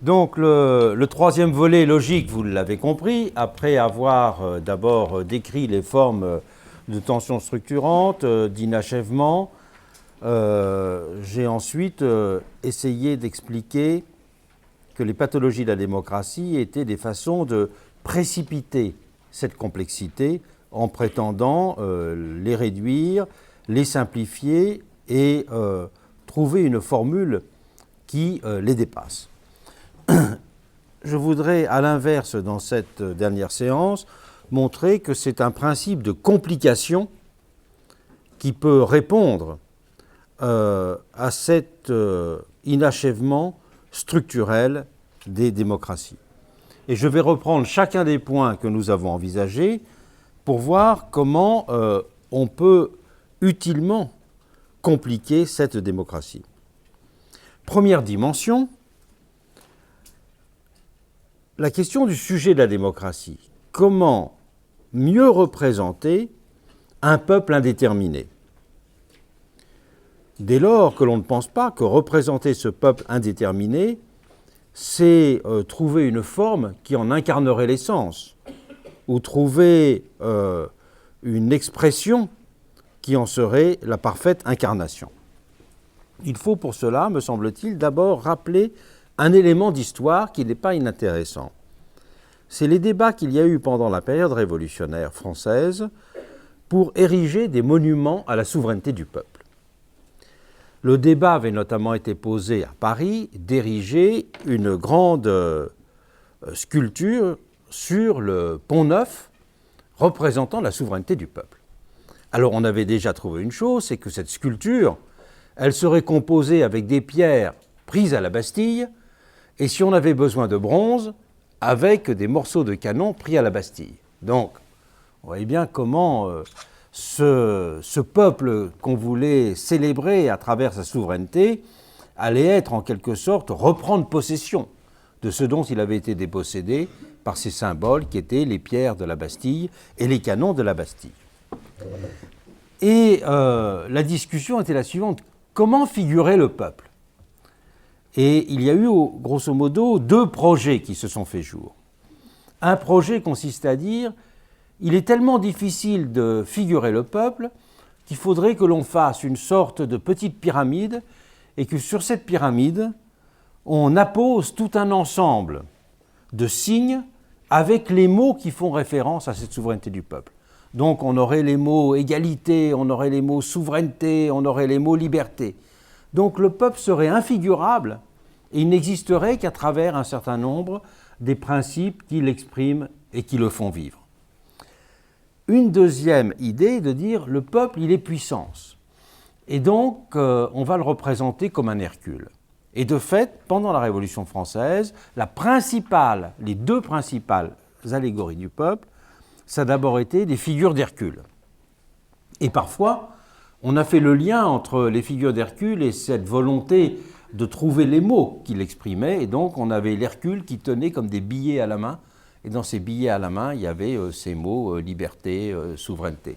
Donc le troisième volet logique, vous l'avez compris, après avoir d'abord décrit les formes de tensions structurantes, d'inachèvement, j'ai ensuite essayé d'expliquer que les pathologies de la démocratie étaient des façons de précipiter cette complexité en prétendant les réduire, les simplifier et trouver une formule qui les dépasse. Je voudrais, à l'inverse, dans cette dernière séance, montrer que c'est un principe de complication qui peut répondre à cet inachèvement structurel des démocraties. Et je vais reprendre chacun des points que nous avons envisagés pour voir comment on peut utilement compliquer cette démocratie. Première dimension, la question du sujet de la démocratie. Comment mieux représenter un peuple indéterminé ? Dès lors que l'on ne pense pas que représenter ce peuple indéterminé, c'est trouver une forme qui en incarnerait l'essence, ou trouver une expression qui en serait la parfaite incarnation. Il faut pour cela, me semble-t-il, d'abord rappeler un élément d'histoire qui n'est pas inintéressant. C'est les débats qu'il y a eu pendant la période révolutionnaire française pour ériger des monuments à la souveraineté du peuple. Le débat avait notamment été posé à Paris d'ériger une grande sculpture sur le Pont-Neuf représentant la souveraineté du peuple. Alors on avait déjà trouvé une chose, c'est que cette sculpture, elle serait composée avec des pierres prises à la Bastille, et si on avait besoin de bronze, avec des morceaux de canon pris à la Bastille. Donc, on voyait bien comment ce peuple qu'on voulait célébrer à travers sa souveraineté allait être en quelque sorte reprendre possession de ce dont il avait été dépossédé par ces symboles qui étaient les pierres de la Bastille et les canons de la Bastille. Et la discussion était la suivante. Comment figurer le peuple ? Et il y a eu, grosso modo, deux projets qui se sont fait jour. Un projet consiste à dire il est tellement difficile de figurer le peuple qu'il faudrait que l'on fasse une sorte de petite pyramide et que sur cette pyramide, on appose tout un ensemble de signes avec les mots qui font référence à cette souveraineté du peuple. Donc on aurait les mots égalité, on aurait les mots souveraineté, on aurait les mots liberté. Donc le peuple serait infigurable et il n'existerait qu'à travers un certain nombre des principes qui l'expriment et qui le font vivre. Une deuxième idée est de dire le peuple, il est puissance. Et donc on va le représenter comme un Hercule. Et de fait, pendant la Révolution française, les deux principales allégories du peuple, ça a d'abord été des figures d'Hercule. Et parfois, on a fait le lien entre les figures d'Hercule et cette volonté de trouver les mots qu'il exprimait. Et donc, on avait l'Hercule qui tenait comme des billets à la main. Et dans ces billets à la main, il y avait ces mots liberté, souveraineté.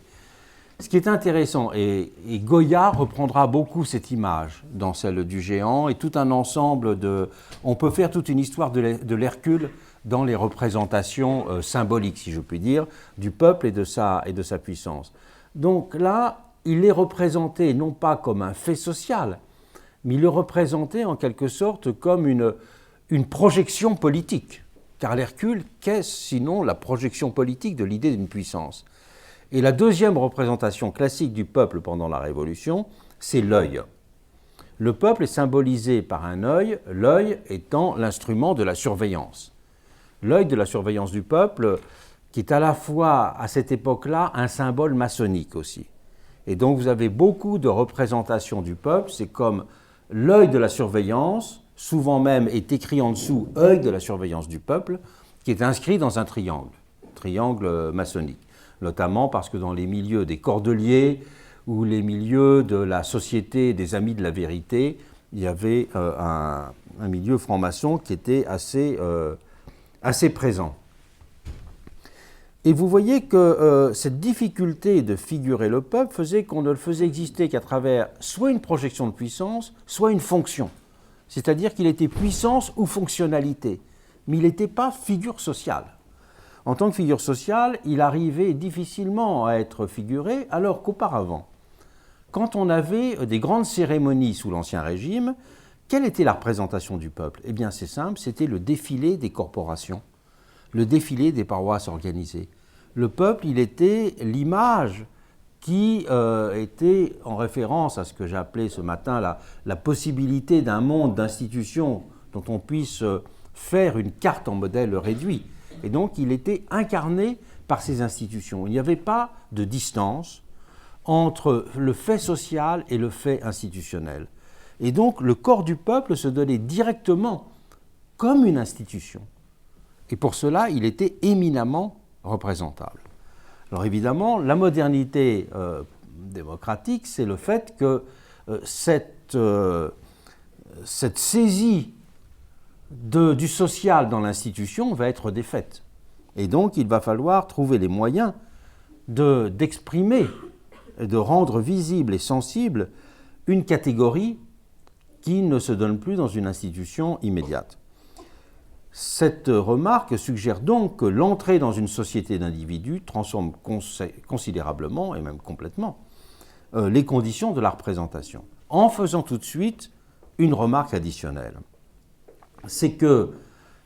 Ce qui est intéressant, et Goya reprendra beaucoup cette image dans celle du géant, et tout un ensemble de... On peut faire toute une histoire de l'Hercule dans les représentations symboliques, si je puis dire, du peuple et de sa puissance. Donc là, il est représenté non pas comme un fait social, mais il est représenté en quelque sorte comme une projection politique. Car l'Hercule, qu'est-ce sinon la projection politique de l'idée d'une puissance ? Et la deuxième représentation classique du peuple pendant la Révolution, c'est l'œil. Le peuple est symbolisé par un œil, l'œil étant l'instrument de la surveillance. L'œil de la surveillance du peuple, qui est à la fois, à cette époque-là, un symbole maçonnique aussi. Et donc vous avez beaucoup de représentations du peuple, c'est comme l'œil de la surveillance, souvent même est écrit en dessous « œil de la surveillance du peuple », qui est inscrit dans un triangle maçonnique. Notamment parce que dans les milieux des cordeliers ou les milieux de la société des Amis de la Vérité, il y avait un milieu franc-maçon qui était assez présent. Et vous voyez que cette difficulté de figurer le peuple faisait qu'on ne le faisait exister qu'à travers soit une projection de puissance, soit une fonction. c'est-à-dire qu'il était puissance ou fonctionnalité, mais il n'était pas figure sociale. En tant que figure sociale, il arrivait difficilement à être figuré, alors qu'auparavant, quand on avait des grandes cérémonies sous l'Ancien Régime, quelle était la représentation du peuple? Eh bien, c'est simple, c'était le défilé des corporations, le défilé des paroisses organisées. Le peuple, il était l'image qui était en référence à ce que j'ai appelé ce matin la possibilité d'un monde d'institutions dont on puisse faire une carte en modèle réduit. Et donc, il était incarné par ces institutions. Il n'y avait pas de distance entre le fait social et le fait institutionnel. Et donc, le corps du peuple se donnait directement comme une institution. Et pour cela, il était éminemment représentable. Alors évidemment, la modernité démocratique, c'est le fait que cette saisie du social dans l'institution va être défaite. Et donc, il va falloir trouver les moyens d'exprimer et de rendre visible et sensible une catégorie qui ne se donne plus dans une institution immédiate. Cette remarque suggère donc que l'entrée dans une société d'individus transforme considérablement, et même complètement, les conditions de la représentation. En faisant tout de suite une remarque additionnelle. C'est que,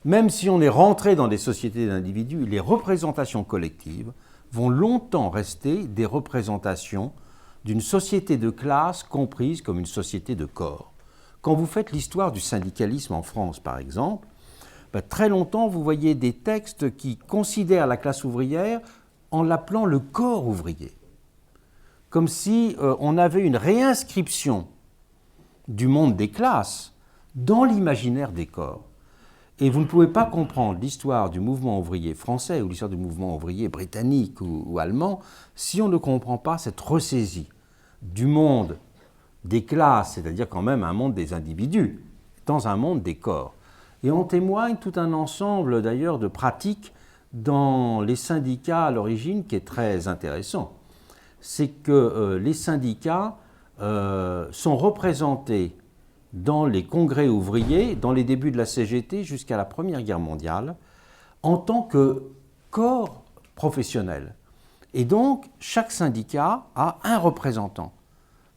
même si on est rentré dans des sociétés d'individus, les représentations collectives vont longtemps rester des représentations d'une société de classe comprise comme une société de corps. Quand vous faites l'histoire du syndicalisme en France, par exemple, très longtemps, vous voyez des textes qui considèrent la classe ouvrière en l'appelant le corps ouvrier. Comme si on avait une réinscription du monde des classes dans l'imaginaire des corps. Et vous ne pouvez pas comprendre l'histoire du mouvement ouvrier français ou l'histoire du mouvement ouvrier britannique ou allemand si on ne comprend pas cette ressaisie du monde des classes, c'est-à-dire quand même un monde des individus, dans un monde des corps. Et on témoigne tout un ensemble d'ailleurs de pratiques dans les syndicats à l'origine qui est très intéressant. C'est que les syndicats sont représentés dans les congrès ouvriers, dans les débuts de la CGT jusqu'à la Première Guerre mondiale, en tant que corps professionnel. Et donc, chaque syndicat a un représentant,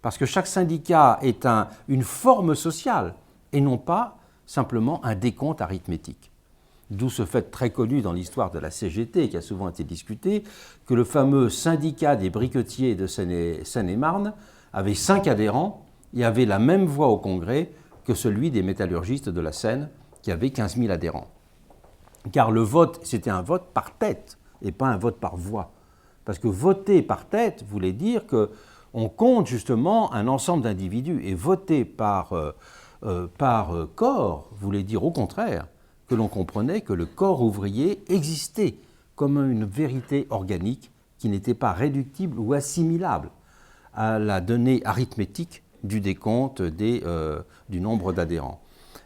parce que chaque syndicat est une forme sociale, et non pas simplement un décompte arithmétique. D'où ce fait très connu dans l'histoire de la CGT, qui a souvent été discuté, que le fameux syndicat des briquetiers de Seine-et-Marne avait 5 adhérents et avait la même voix au Congrès que celui des métallurgistes de la Seine, qui avait 15 000 adhérents. Car le vote, c'était un vote par tête et pas un vote par voix. Parce que voter par tête voulait dire qu'on compte justement un ensemble d'individus, et voter par corps voulait dire au contraire que l'on comprenait que le corps ouvrier existait comme une vérité organique qui n'était pas réductible ou assimilable à la donnée arithmétique du décompte du nombre d'adhérents.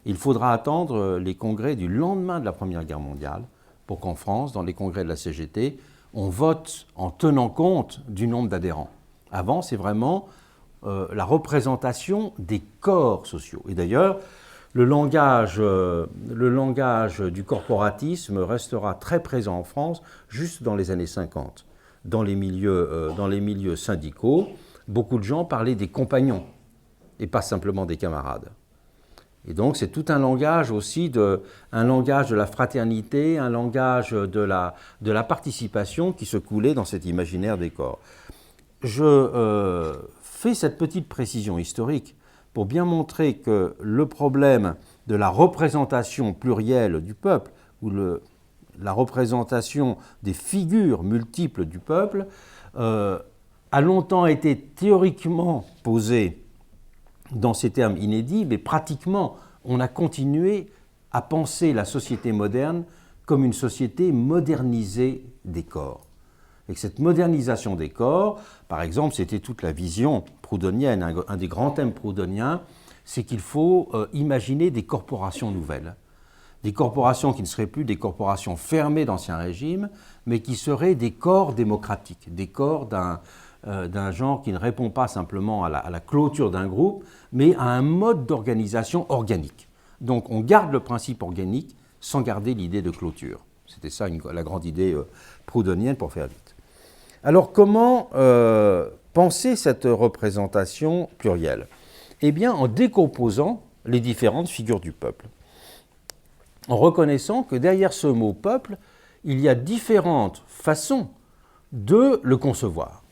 Il faudra attendre les congrès du lendemain de la Première Guerre mondiale pour qu'en France, dans les congrès de la CGT, on vote en tenant compte du nombre d'adhérents. Avant, c'est vraiment la représentation des corps sociaux. Et d'ailleurs, le langage du corporatisme restera très présent en France juste dans les années 50. Dans les milieux syndicaux, beaucoup de gens parlaient des compagnons et pas simplement des camarades. Et donc c'est tout un langage aussi, un langage de la fraternité, un langage de la participation qui se coulait dans cet imaginaire des corps. Je fais cette petite précision historique pour bien montrer que le problème de la représentation plurielle du peuple, ou la représentation des figures multiples du peuple, a longtemps été théoriquement posé dans ces termes inédits, mais pratiquement, on a continué à penser la société moderne comme une société modernisée des corps. Et que cette modernisation des corps, par exemple, c'était toute la vision proudhonienne, un des grands thèmes proudhoniens, c'est qu'il faut imaginer des corporations nouvelles. Des corporations qui ne seraient plus des corporations fermées d'Ancien Régime, mais qui seraient des corps démocratiques, des corps d'un genre qui ne répond pas simplement à la clôture d'un groupe, mais à un mode d'organisation organique. Donc on garde le principe organique sans garder l'idée de clôture. C'était ça la grande idée proudhonienne pour faire vite. Alors comment penser cette représentation plurielle? Eh bien en décomposant les différentes figures du peuple. En reconnaissant que derrière ce mot peuple, il y a différentes façons de le concevoir.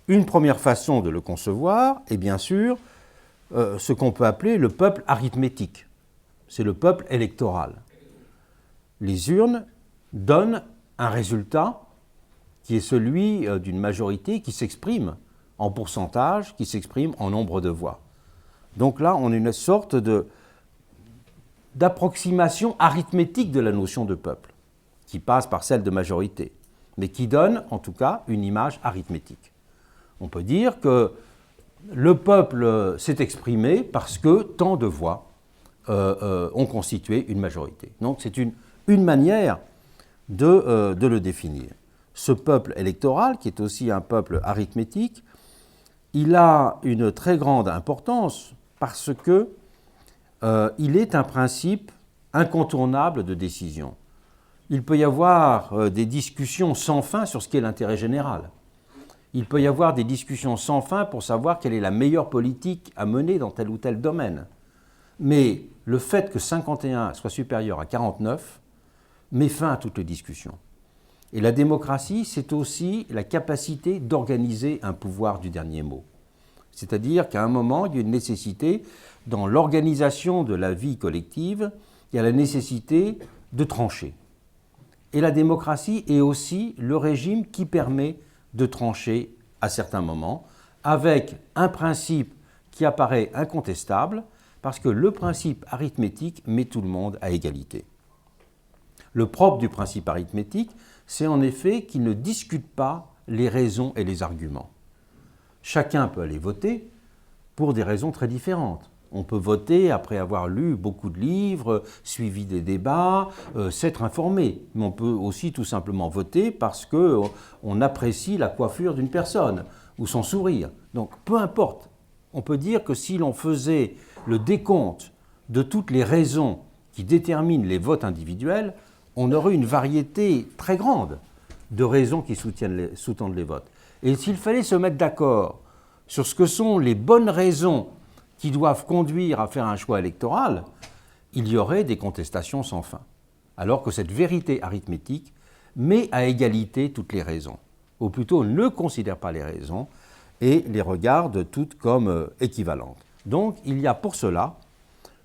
Une première façon de le concevoir est bien sûr ce qu'on peut appeler le peuple arithmétique. C'est le peuple électoral. Les urnes donnent un résultat qui est celui d'une majorité qui s'exprime en pourcentage, qui s'exprime en nombre de voix. Donc là, on a une sorte d'approximation arithmétique de la notion de peuple, qui passe par celle de majorité, mais qui donne en tout cas une image arithmétique. On peut dire que le peuple s'est exprimé parce que tant de voix ont constitué une majorité. Donc c'est une manière de le définir. Ce peuple électoral, qui est aussi un peuple arithmétique, il a une très grande importance parce que il est un principe incontournable de décision. Il peut y avoir des discussions sans fin sur ce qu'est l'intérêt général. Il peut y avoir des discussions sans fin pour savoir quelle est la meilleure politique à mener dans tel ou tel domaine. Mais le fait que 51 soit supérieur à 49 met fin à toutes les discussions. Et la démocratie, c'est aussi la capacité d'organiser un pouvoir du dernier mot. C'est-à-dire qu'à un moment, il y a une nécessité, dans l'organisation de la vie collective, il y a la nécessité de trancher. Et la démocratie est aussi le régime qui permet de trancher à certains moments, avec un principe qui apparaît incontestable, parce que le principe arithmétique met tout le monde à égalité. Le propre du principe arithmétique, c'est en effet qu'il ne discute pas les raisons et les arguments. Chacun peut aller voter pour des raisons très différentes. On peut voter après avoir lu beaucoup de livres, suivi des débats, s'être informé. Mais on peut aussi tout simplement voter parce qu'on apprécie la coiffure d'une personne ou son sourire. Donc peu importe. On peut dire que si l'on faisait le décompte de toutes les raisons qui déterminent les votes individuels, on aurait une variété très grande de raisons qui sous-tendent les votes. Et s'il fallait se mettre d'accord sur ce que sont les bonnes raisons qui doivent conduire à faire un choix électoral, il y aurait des contestations sans fin. Alors que cette vérité arithmétique met à égalité toutes les raisons. Ou plutôt ne considère pas les raisons et les regarde toutes comme équivalentes. Donc il y a pour cela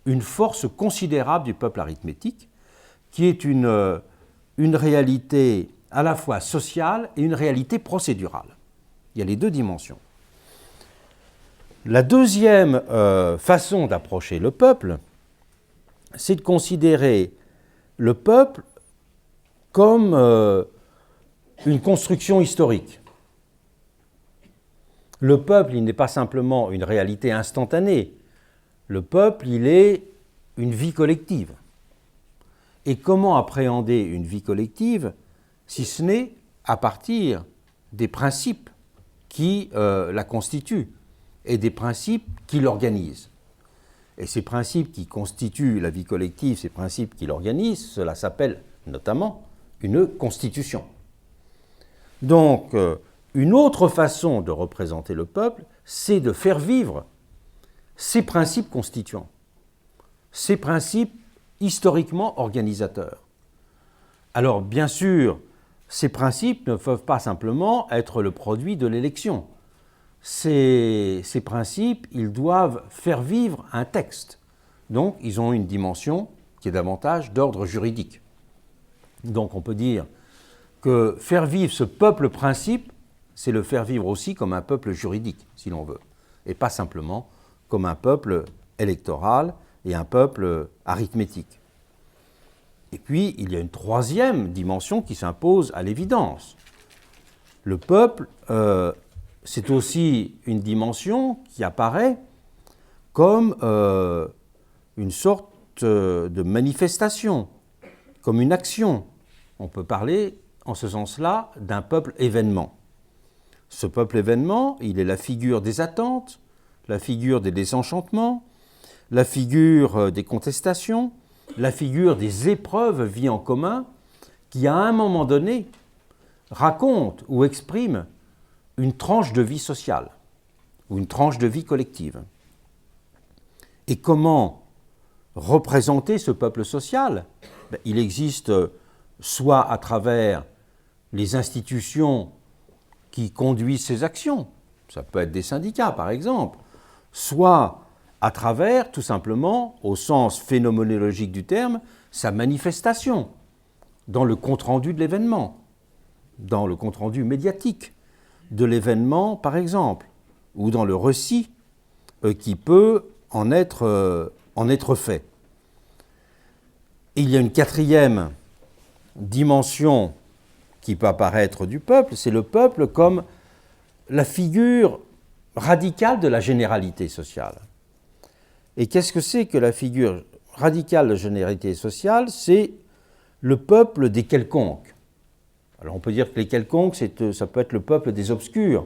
une force considérable du peuple arithmétique qui est une réalité à la fois sociale et une réalité procédurale. Il y a les deux dimensions. La deuxième façon d'approcher le peuple, c'est de considérer le peuple comme une construction historique. Le peuple, il n'est pas simplement une réalité instantanée. Le peuple, il est une vie collective. Et comment appréhender une vie collective si ce n'est à partir des principes qui la constituent et des principes qui l'organisent. Et ces principes qui constituent la vie collective, ces principes qui l'organisent, cela s'appelle notamment une constitution. Donc, une autre façon de représenter le peuple, c'est de faire vivre ces principes constituants, ces principes historiquement organisateurs. Alors, bien sûr, ces principes ne peuvent pas simplement être le produit de l'élection. Ces principes, ils doivent faire vivre un texte. Donc, ils ont une dimension qui est davantage d'ordre juridique. Donc, on peut dire que faire vivre ce peuple principe, c'est le faire vivre aussi comme un peuple juridique, si l'on veut, et pas simplement comme un peuple électoral et un peuple arithmétique. Et puis, il y a une troisième dimension qui s'impose à l'évidence. Le peuple, c'est aussi une dimension qui apparaît comme une sorte de manifestation, comme une action. On peut parler, en ce sens-là, d'un peuple événement. Ce peuple événement, il est la figure des attentes, la figure des désenchantements, la figure des contestations, la figure des épreuves vie en commun, qui à un moment donné raconte ou exprime une tranche de vie sociale ou une tranche de vie collective. Et comment représenter ce peuple social? Il existe soit à travers les institutions qui conduisent ces actions, ça peut être des syndicats par exemple, soit à travers, tout simplement, au sens phénoménologique du terme, sa manifestation dans le compte-rendu de l'événement, dans le compte-rendu médiatique de l'événement par exemple, ou dans le récit qui peut en être fait. Et il y a une quatrième dimension qui peut apparaître du peuple, c'est le peuple comme la figure radicale de la généralité sociale. Et qu'est-ce que c'est que la figure radicale de la généralité sociale? C'est le peuple des quelconques. Alors on peut dire que les quelconques, ça peut être le peuple des obscurs,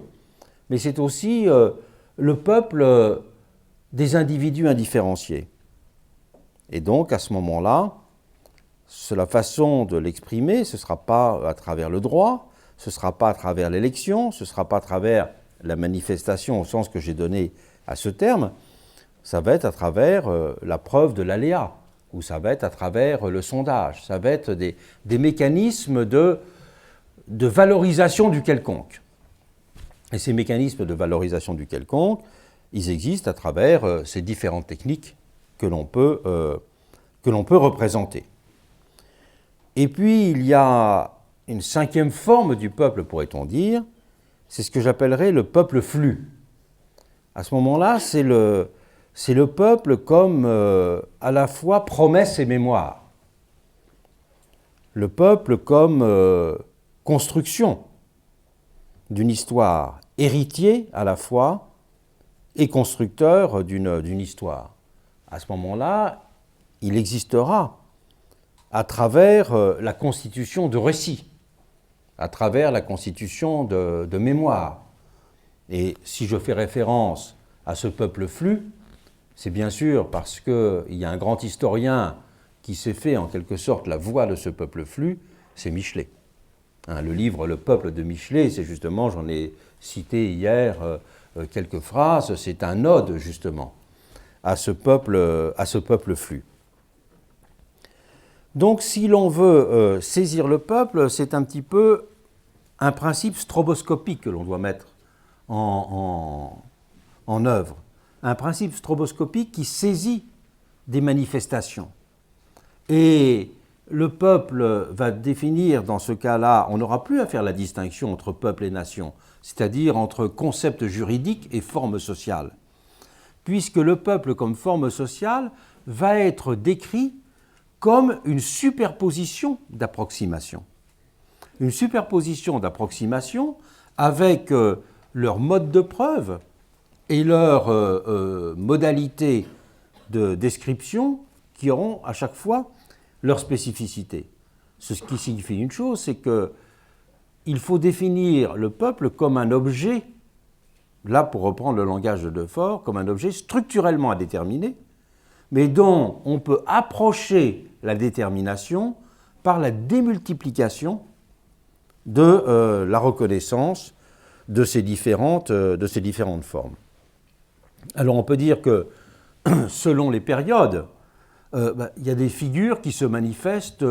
mais c'est aussi le peuple des individus indifférenciés. Et donc, à ce moment-là, la façon de l'exprimer, ce ne sera pas à travers le droit, ce ne sera pas à travers l'élection, ce ne sera pas à travers la manifestation au sens que j'ai donné à ce terme, ça va être à travers la preuve de l'aléa, ou ça va être à travers le sondage, ça va être des mécanismes de valorisation du quelconque. Et ces mécanismes de valorisation du quelconque, ils existent à travers ces différentes techniques que l'on peut représenter. Et puis, il y a une cinquième forme du peuple, pourrait-on dire, c'est ce que j'appellerais le peuple flux. À ce moment-là, c'est le peuple comme à la fois promesse et mémoire. Le peuple comme construction d'une histoire, héritier à la fois et constructeur d'une histoire. À ce moment-là, il existera à travers la constitution de récits, à travers la constitution de mémoire. Et si je fais référence à ce peuple flux, c'est bien sûr parce qu'il y a un grand historien qui s'est fait en quelque sorte la voix de ce peuple flux, c'est Michelet. Le livre Le peuple de Michelet, c'est justement, j'en ai cité hier quelques phrases, c'est un ode justement à ce peuple flux. Donc si l'on veut saisir le peuple, c'est un petit peu un principe stroboscopique que l'on doit mettre en œuvre. Un principe stroboscopique qui saisit des manifestations. Et le peuple va définir, dans ce cas-là, on n'aura plus à faire la distinction entre peuple et nation, c'est-à-dire entre concept juridique et forme sociale, puisque le peuple comme forme sociale va être décrit comme une superposition d'approximation. Une superposition d'approximation avec leur mode de preuve et leurs modalités de description qui auront à chaque fois leur spécificité. Ce qui signifie une chose, c'est qu'il faut définir le peuple comme un objet, là pour reprendre le langage de Defort, comme un objet structurellement à déterminer, mais dont on peut approcher la détermination par la démultiplication de la reconnaissance de ces différentes formes. Alors on peut dire que selon les périodes, il y a des figures qui se manifestent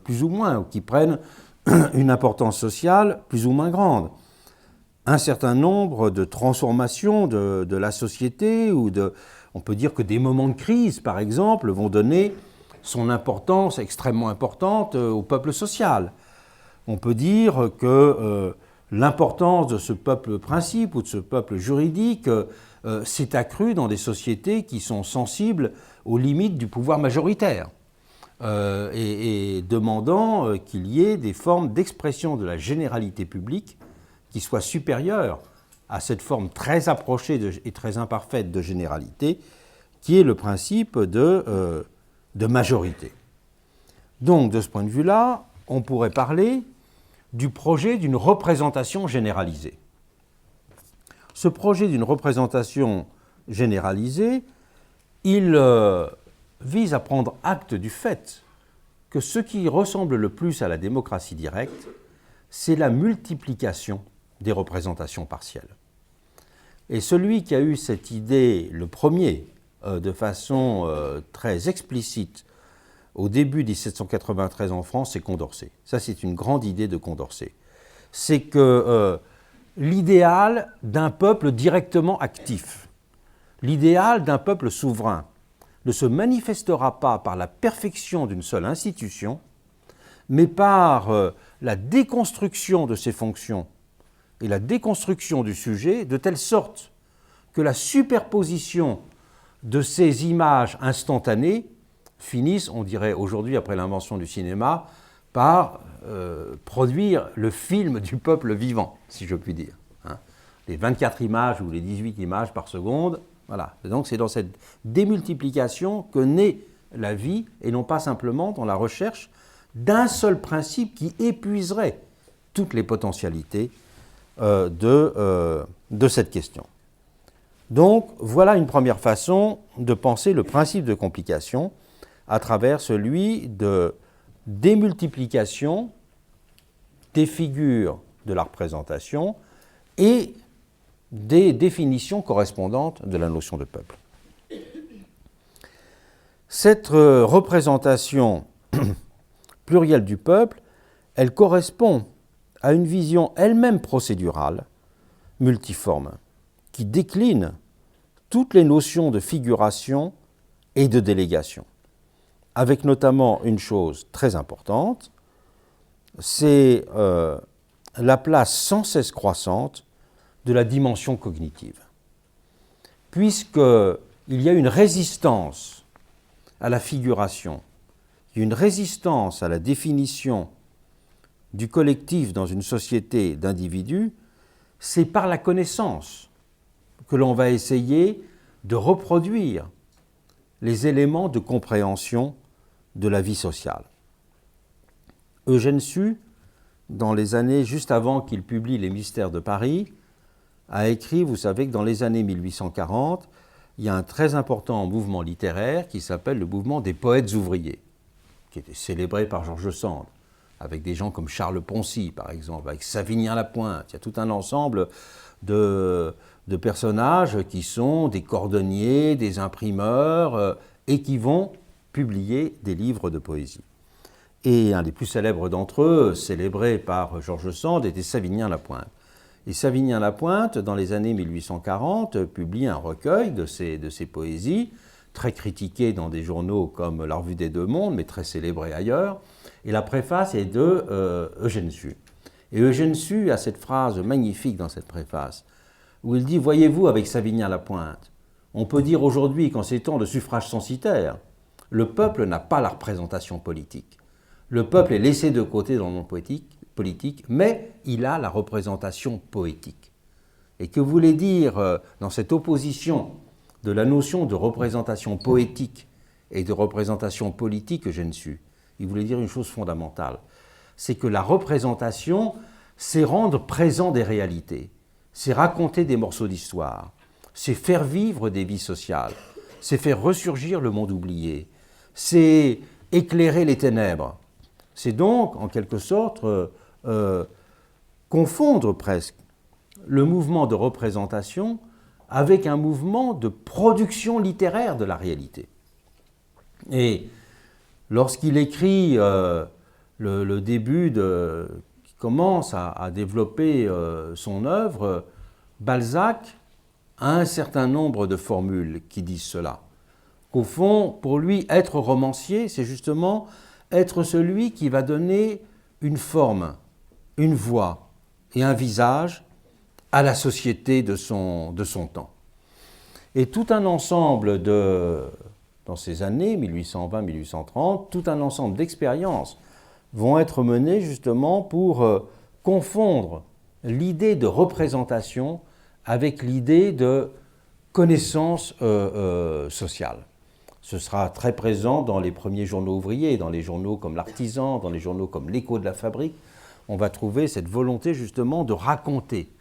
plus ou moins, ou qui prennent une importance sociale plus ou moins grande. Un certain nombre de transformations de la société, on peut dire que des moments de crise, par exemple, vont donner son importance extrêmement importante au peuple social. On peut dire que l'importance de ce peuple principe ou de ce peuple juridique s'est accrue dans des sociétés qui sont sensibles aux limites du pouvoir majoritaire et demandant qu'il y ait des formes d'expression de la généralité publique qui soient supérieures à cette forme très approchée et très imparfaite de généralité qui est le principe de majorité. Donc, de ce point de vue-là, on pourrait parler du projet d'une représentation généralisée. Ce projet d'une représentation généralisée, il vise à prendre acte du fait que ce qui ressemble le plus à la démocratie directe, c'est la multiplication des représentations partielles. Et celui qui a eu cette idée, le premier, de façon très explicite, au début de 1793 en France, c'est Condorcet. Ça, c'est une grande idée de Condorcet. C'est que l'idéal d'un peuple directement actif, l'idéal d'un peuple souverain, ne se manifestera pas par la perfection d'une seule institution, mais par la déconstruction de ses fonctions et la déconstruction du sujet, de telle sorte que la superposition de ces images instantanées finissent, on dirait aujourd'hui, après l'invention du cinéma, par produire le film du peuple vivant, si je puis dire. Les 24 images ou les 18 images par seconde, voilà. Et donc c'est dans cette démultiplication que naît la vie, et non pas simplement dans la recherche d'un seul principe qui épuiserait toutes les potentialités de cette question. Donc voilà une première façon de penser le principe de complication à travers celui de démultiplication des figures de la représentation et des définitions correspondantes de la notion de peuple. Cette représentation plurielle du peuple, elle correspond à une vision elle-même procédurale, multiforme, qui décline toutes les notions de figuration et de délégation, avec notamment une chose très importante, c'est la place sans cesse croissante de la dimension cognitive. Puisqu'il y a une résistance à la figuration, il y a une résistance à la définition du collectif dans une société d'individus, c'est par la connaissance que l'on va essayer de reproduire les éléments de compréhension de la vie sociale. Eugène Sue, dans les années juste avant qu'il publie Les Mystères de Paris, a écrit, vous savez que dans les années 1840, il y a un très important mouvement littéraire qui s'appelle le mouvement des poètes ouvriers, qui était célébré par George Sand, avec des gens comme Charles Poncy, par exemple, avec Savinien Lapointe. Il y a tout un ensemble de personnages qui sont des cordonniers, des imprimeurs, et qui vont publier des livres de poésie. Et un des plus célèbres d'entre eux, célébré par George Sand, était Savinien Lapointe. Et Savinien Lapointe, dans les années 1840, publie un recueil de ses poésies, très critiqué dans des journaux comme La Revue des Deux Mondes, mais très célébré ailleurs. Et la préface est de Eugène Sue. Et Eugène Sue a cette phrase magnifique dans cette préface, où il dit « Voyez-vous, avec Savinien Lapointe, on peut dire aujourd'hui qu'en ces temps de suffrage censitaire, le peuple n'a pas la représentation politique. Le peuple est laissé de côté dans le monde politique, mais il a la représentation poétique. » Et que voulait dire dans cette opposition de la notion de représentation poétique et de représentation politique Eugène Sue? Il voulait dire une chose fondamentale, c'est que la représentation, c'est rendre présent des réalités, c'est raconter des morceaux d'histoire, c'est faire vivre des vies sociales, c'est faire ressurgir le monde oublié, c'est éclairer les ténèbres. C'est donc, en quelque sorte, confondre presque le mouvement de représentation avec un mouvement de production littéraire de la réalité. Et lorsqu'il écrit le début qui commence à développer son œuvre, Balzac a un certain nombre de formules qui disent cela. Qu'au fond, pour lui, être romancier, c'est justement être celui qui va donner une forme, une voix et un visage à la société de son temps. Et tout un ensemble dans ces années, 1820-1830, tout un ensemble d'expériences vont être menées justement pour confondre l'idée de représentation avec l'idée de connaissance sociale. Ce sera très présent dans les premiers journaux ouvriers, dans les journaux comme l'Artisan, dans les journaux comme l'Écho de la Fabrique. On va trouver cette volonté justement de raconter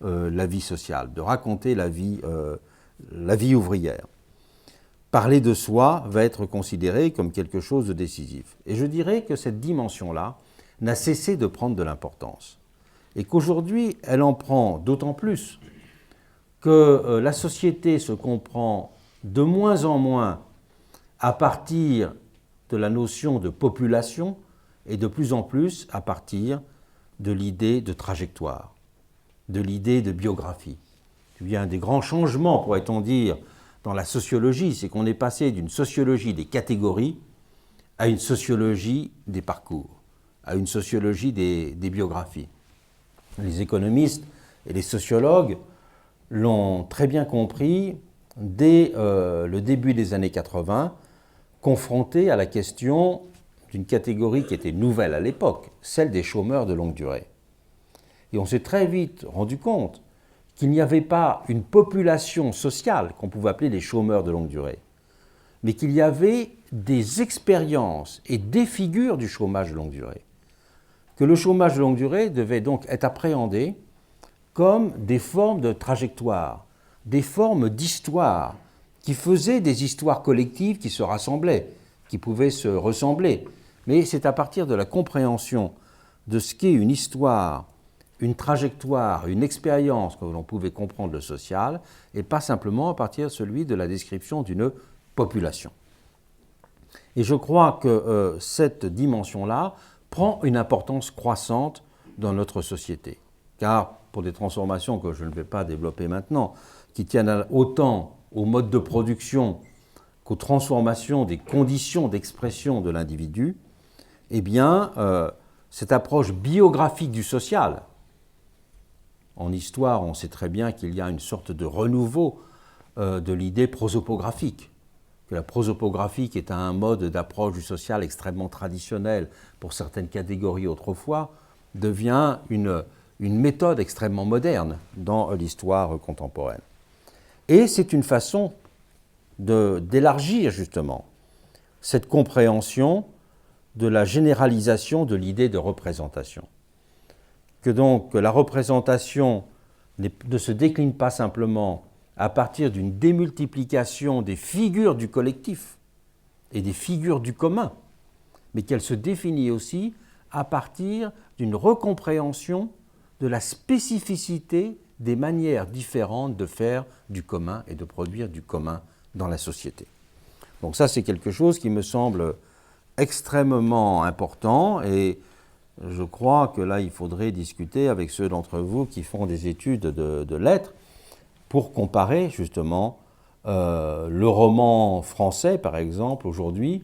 la vie sociale, de raconter la vie ouvrière. parler de soi va être considéré comme quelque chose de décisif. Et je dirais que cette dimension-là n'a cessé de prendre de l'importance. Et qu'aujourd'hui, elle en prend d'autant plus que la société se comprend de moins en moins à partir de la notion de population et de plus en plus à partir de l'idée de trajectoire, de l'idée de biographie. Il y a un des grands changements, pourrait-on dire, dans la sociologie, c'est qu'on est passé d'une sociologie des catégories à une sociologie des parcours, à une sociologie des biographies. Les économistes et les sociologues l'ont très bien compris dès le début des années 80, confrontés à la question d'une catégorie qui était nouvelle à l'époque, celle des chômeurs de longue durée. Et on s'est très vite rendu compte qu'il n'y avait pas une population sociale qu'on pouvait appeler les chômeurs de longue durée, mais qu'il y avait des expériences et des figures du chômage de longue durée. Que le chômage de longue durée devait donc être appréhendé comme des formes de trajectoire, des formes d'histoire qui faisaient des histoires collectives qui se rassemblaient, qui pouvaient se ressembler. Mais c'est à partir de la compréhension de ce qu'est une histoire, une trajectoire, une expérience que l'on pouvait comprendre le social, et pas simplement à partir de celui de la description d'une population. Et je crois que cette dimension-là prend une importance croissante dans notre société. Car pour des transformations que je ne vais pas développer maintenant, qui tiennent autant au mode de production qu'aux transformations des conditions d'expression de l'individu, eh bien, cette approche biographique du social, en histoire, on sait très bien qu'il y a une sorte de renouveau de l'idée prosopographique, que la prosopographique est un mode d'approche du social extrêmement traditionnel pour certaines catégories autrefois, devient une méthode extrêmement moderne dans l'histoire contemporaine. Et c'est une façon d'élargir justement cette compréhension de la généralisation de l'idée de représentation. Que donc la représentation ne se décline pas simplement à partir d'une démultiplication des figures du collectif et des figures du commun, mais qu'elle se définit aussi à partir d'une recompréhension de la spécificité des manières différentes de faire du commun et de produire du commun dans la société. Donc ça, c'est quelque chose qui me semble extrêmement important et je crois que là, il faudrait discuter avec ceux d'entre vous qui font des études de lettres pour comparer justement le roman français, par exemple, aujourd'hui,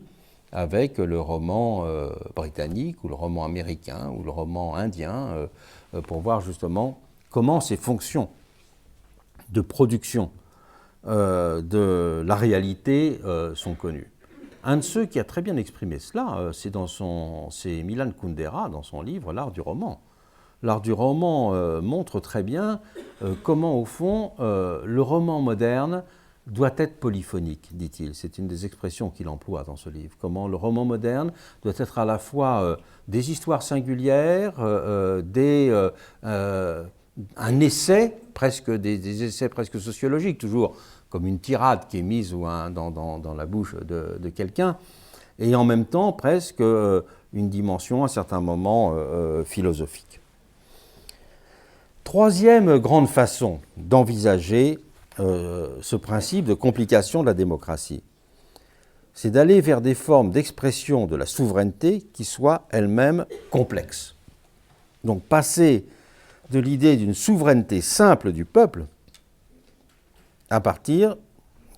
avec le roman britannique ou le roman américain ou le roman indien, pour voir justement comment ces fonctions de production de la réalité sont connues. Un de ceux qui a très bien exprimé cela, c'est Milan Kundera dans son livre « L'art du roman ». L'art du roman montre très bien comment, au fond, le roman moderne doit être polyphonique, dit-il. C'est une des expressions qu'il emploie dans ce livre. Comment le roman moderne doit être à la fois des histoires singulières, un essai, des essais presque sociologiques, toujours comme une tirade qui est mise dans la bouche de quelqu'un, et en même temps presque une dimension, à certains moments, philosophique. Troisième grande façon d'envisager ce principe de complication de la démocratie, c'est d'aller vers des formes d'expression de la souveraineté qui soient elles-mêmes complexes. Donc passer de l'idée d'une souveraineté simple du peuple à partir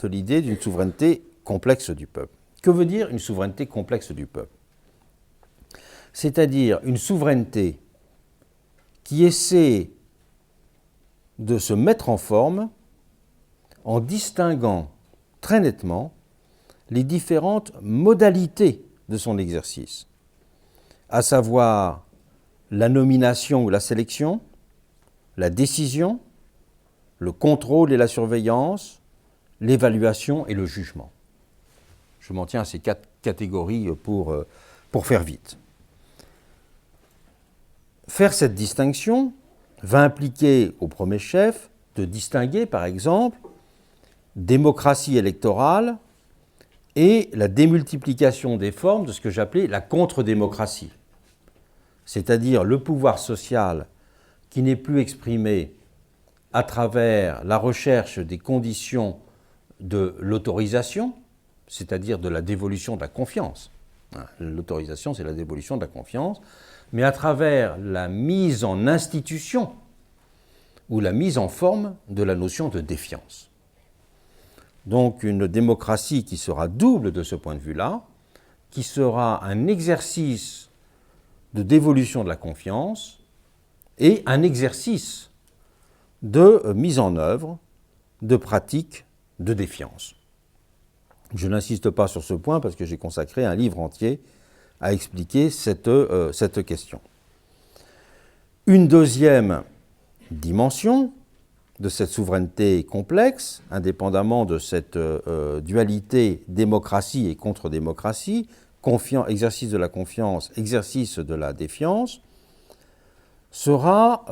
de l'idée d'une souveraineté complexe du peuple. Que veut dire une souveraineté complexe du peuple? C'est-à-dire une souveraineté qui essaie de se mettre en forme en distinguant très nettement les différentes modalités de son exercice, à savoir la nomination ou la sélection, la décision, le contrôle et la surveillance, l'évaluation et le jugement. Je m'en tiens à ces 4 catégories pour faire vite. Faire cette distinction va impliquer au premier chef de distinguer, par exemple, démocratie électorale et la démultiplication des formes de ce que j'appelais la contre-démocratie, c'est-à-dire le pouvoir social qui n'est plus exprimé à travers la recherche des conditions de l'autorisation, c'est-à-dire de la dévolution de la confiance. L'autorisation, c'est la dévolution de la confiance, mais à travers la mise en institution ou la mise en forme de la notion de défiance. Donc une démocratie qui sera double de ce point de vue-là, qui sera un exercice de dévolution de la confiance et un exercice de mise en œuvre de pratiques de défiance. Je n'insiste pas sur ce point parce que j'ai consacré un livre entier à expliquer cette question. Une deuxième dimension de cette souveraineté complexe, indépendamment de cette dualité démocratie et contre-démocratie, exercice de la confiance, exercice de la défiance, sera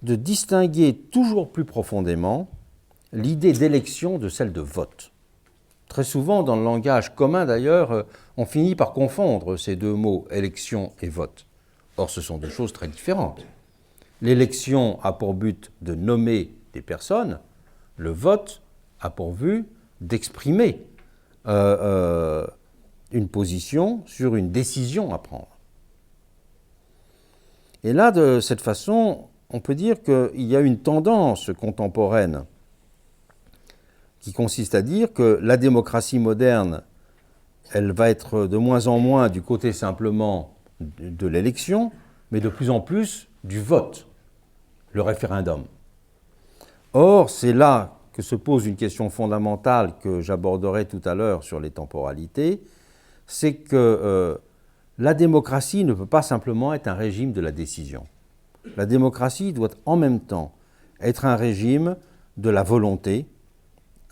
de distinguer toujours plus profondément l'idée d'élection de celle de vote. Très souvent, dans le langage commun d'ailleurs, on finit par confondre ces deux mots, élection et vote. Or, ce sont deux choses très différentes. L'élection a pour but de nommer des personnes, le vote a pour but d'exprimer une position sur une décision à prendre. Et là, de cette façon, on peut dire qu'il y a une tendance contemporaine qui consiste à dire que la démocratie moderne, elle va être de moins en moins du côté simplement de l'élection, mais de plus en plus du vote, le référendum. Or, c'est là que se pose une question fondamentale que j'aborderai tout à l'heure sur les temporalités, c'est que la démocratie ne peut pas simplement être un régime de la décision. La démocratie doit en même temps être un régime de la volonté,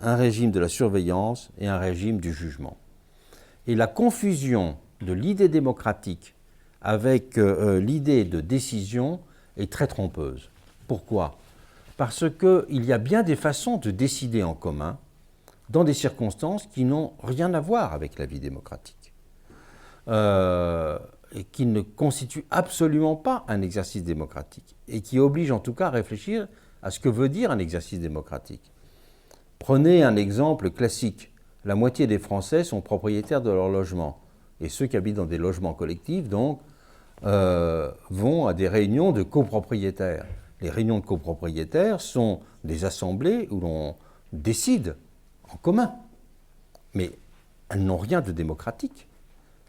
un régime de la surveillance et un régime du jugement. Et la confusion de l'idée démocratique avec l'idée de décision est très trompeuse. Pourquoi ? Parce qu'il y a bien des façons de décider en commun dans des circonstances qui n'ont rien à voir avec la vie démocratique et qui ne constituent absolument pas un exercice démocratique et qui obligent en tout cas à réfléchir à ce que veut dire un exercice démocratique. Prenez un exemple classique. La moitié des Français sont propriétaires de leur logement. Et ceux qui habitent dans des logements collectifs, donc, vont à des réunions de copropriétaires. Les réunions de copropriétaires sont des assemblées où l'on décide en commun. Mais elles n'ont rien de démocratique.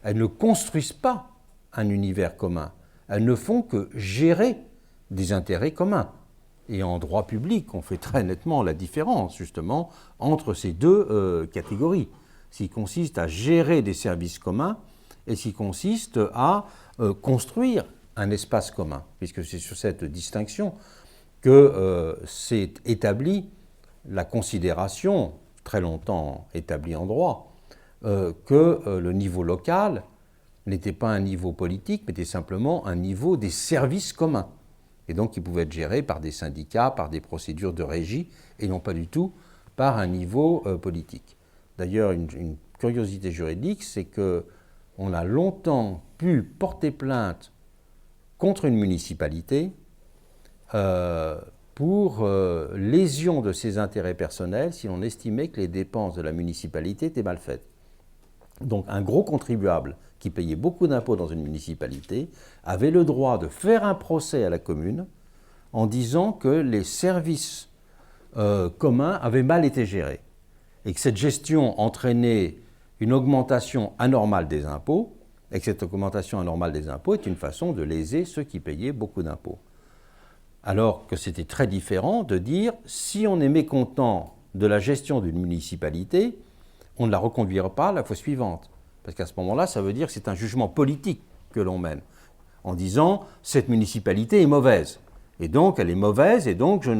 Elles ne construisent pas un univers commun. Elles ne font que gérer des intérêts communs. Et en droit public, on fait très nettement la différence, justement, entre ces deux catégories. Ce qui consiste à gérer des services communs et ce qui consiste à construire un espace commun, puisque c'est sur cette distinction que s'est établie la considération, très longtemps établie en droit, que le niveau local n'était pas un niveau politique, mais était simplement un niveau des services communs. Et donc qui pouvait être géré par des syndicats, par des procédures de régie, et non pas du tout par un niveau politique. D'ailleurs, une curiosité juridique, c'est qu'on a longtemps pu porter plainte contre une municipalité pour lésion de ses intérêts personnels si on estimait que les dépenses de la municipalité étaient mal faites. Donc un gros contribuable qui payait beaucoup d'impôts dans une municipalité avait le droit de faire un procès à la commune en disant que les services communs avaient mal été gérés et que cette gestion entraînait une augmentation anormale des impôts et que cette augmentation anormale des impôts est une façon de léser ceux qui payaient beaucoup d'impôts. Alors que c'était très différent de dire si on est mécontent de la gestion d'une municipalité, on ne la reconduira pas la fois suivante. Parce qu'à ce moment-là, ça veut dire que c'est un jugement politique que l'on mène, en disant cette municipalité est mauvaise. Et donc, elle est mauvaise, et donc je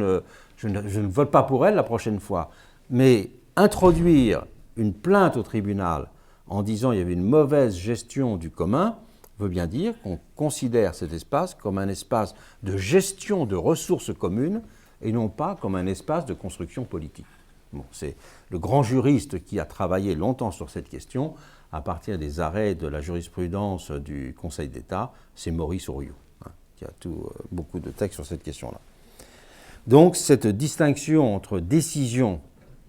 ne vote pas pour elle la prochaine fois. Mais introduire une plainte au tribunal en disant qu'il y avait une mauvaise gestion du commun veut bien dire qu'on considère cet espace comme un espace de gestion de ressources communes et non pas comme un espace de construction politique. Bon, c'est le grand juriste qui a travaillé longtemps sur cette question, à partir des arrêts de la jurisprudence du Conseil d'État, c'est Maurice Ouriot, qui a beaucoup de textes sur cette question-là. Donc cette distinction entre décision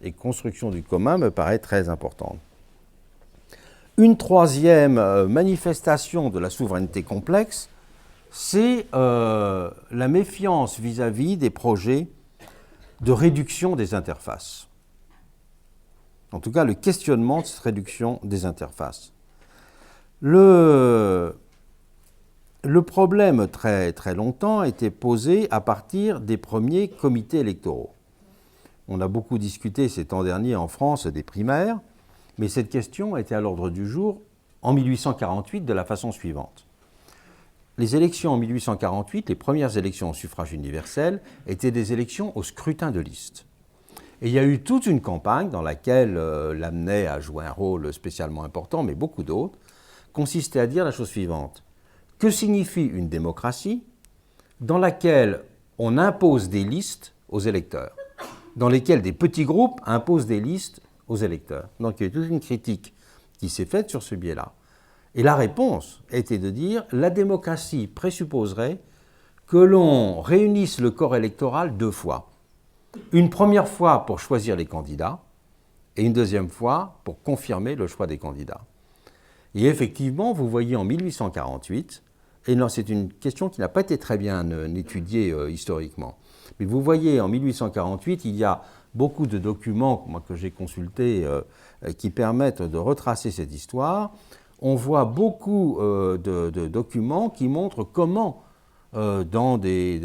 et construction du commun me paraît très importante. Une troisième manifestation de la souveraineté complexe, c'est la méfiance vis-à-vis des projets de réduction des interfaces. En tout cas, le questionnement de cette réduction des interfaces. Le problème, très, très longtemps, a été posé à partir des premiers comités électoraux. On a beaucoup discuté ces temps derniers en France des primaires, mais cette question était à l'ordre du jour en 1848 de la façon suivante. Les élections en 1848, les premières élections au suffrage universel, étaient des élections au scrutin de liste. Et il y a eu toute une campagne dans laquelle Lamennais a joué un rôle spécialement important, mais beaucoup d'autres, consistait à dire la chose suivante. Que signifie une démocratie dans laquelle on impose des listes aux électeurs, dans lesquelles des petits groupes imposent des listes aux électeurs. Donc il y a eu toute une critique qui s'est faite sur ce biais-là. Et la réponse était de dire la démocratie présupposerait que l'on réunisse le corps électoral 2 fois. Une première fois pour choisir les candidats et une deuxième fois pour confirmer le choix des candidats. Et effectivement, vous voyez en 1848, et non, c'est une question qui n'a pas été très bien étudiée historiquement, mais vous voyez en 1848, il y a beaucoup de documents que j'ai consultés qui permettent de retracer cette histoire. On voit beaucoup de documents qui montrent comment dans des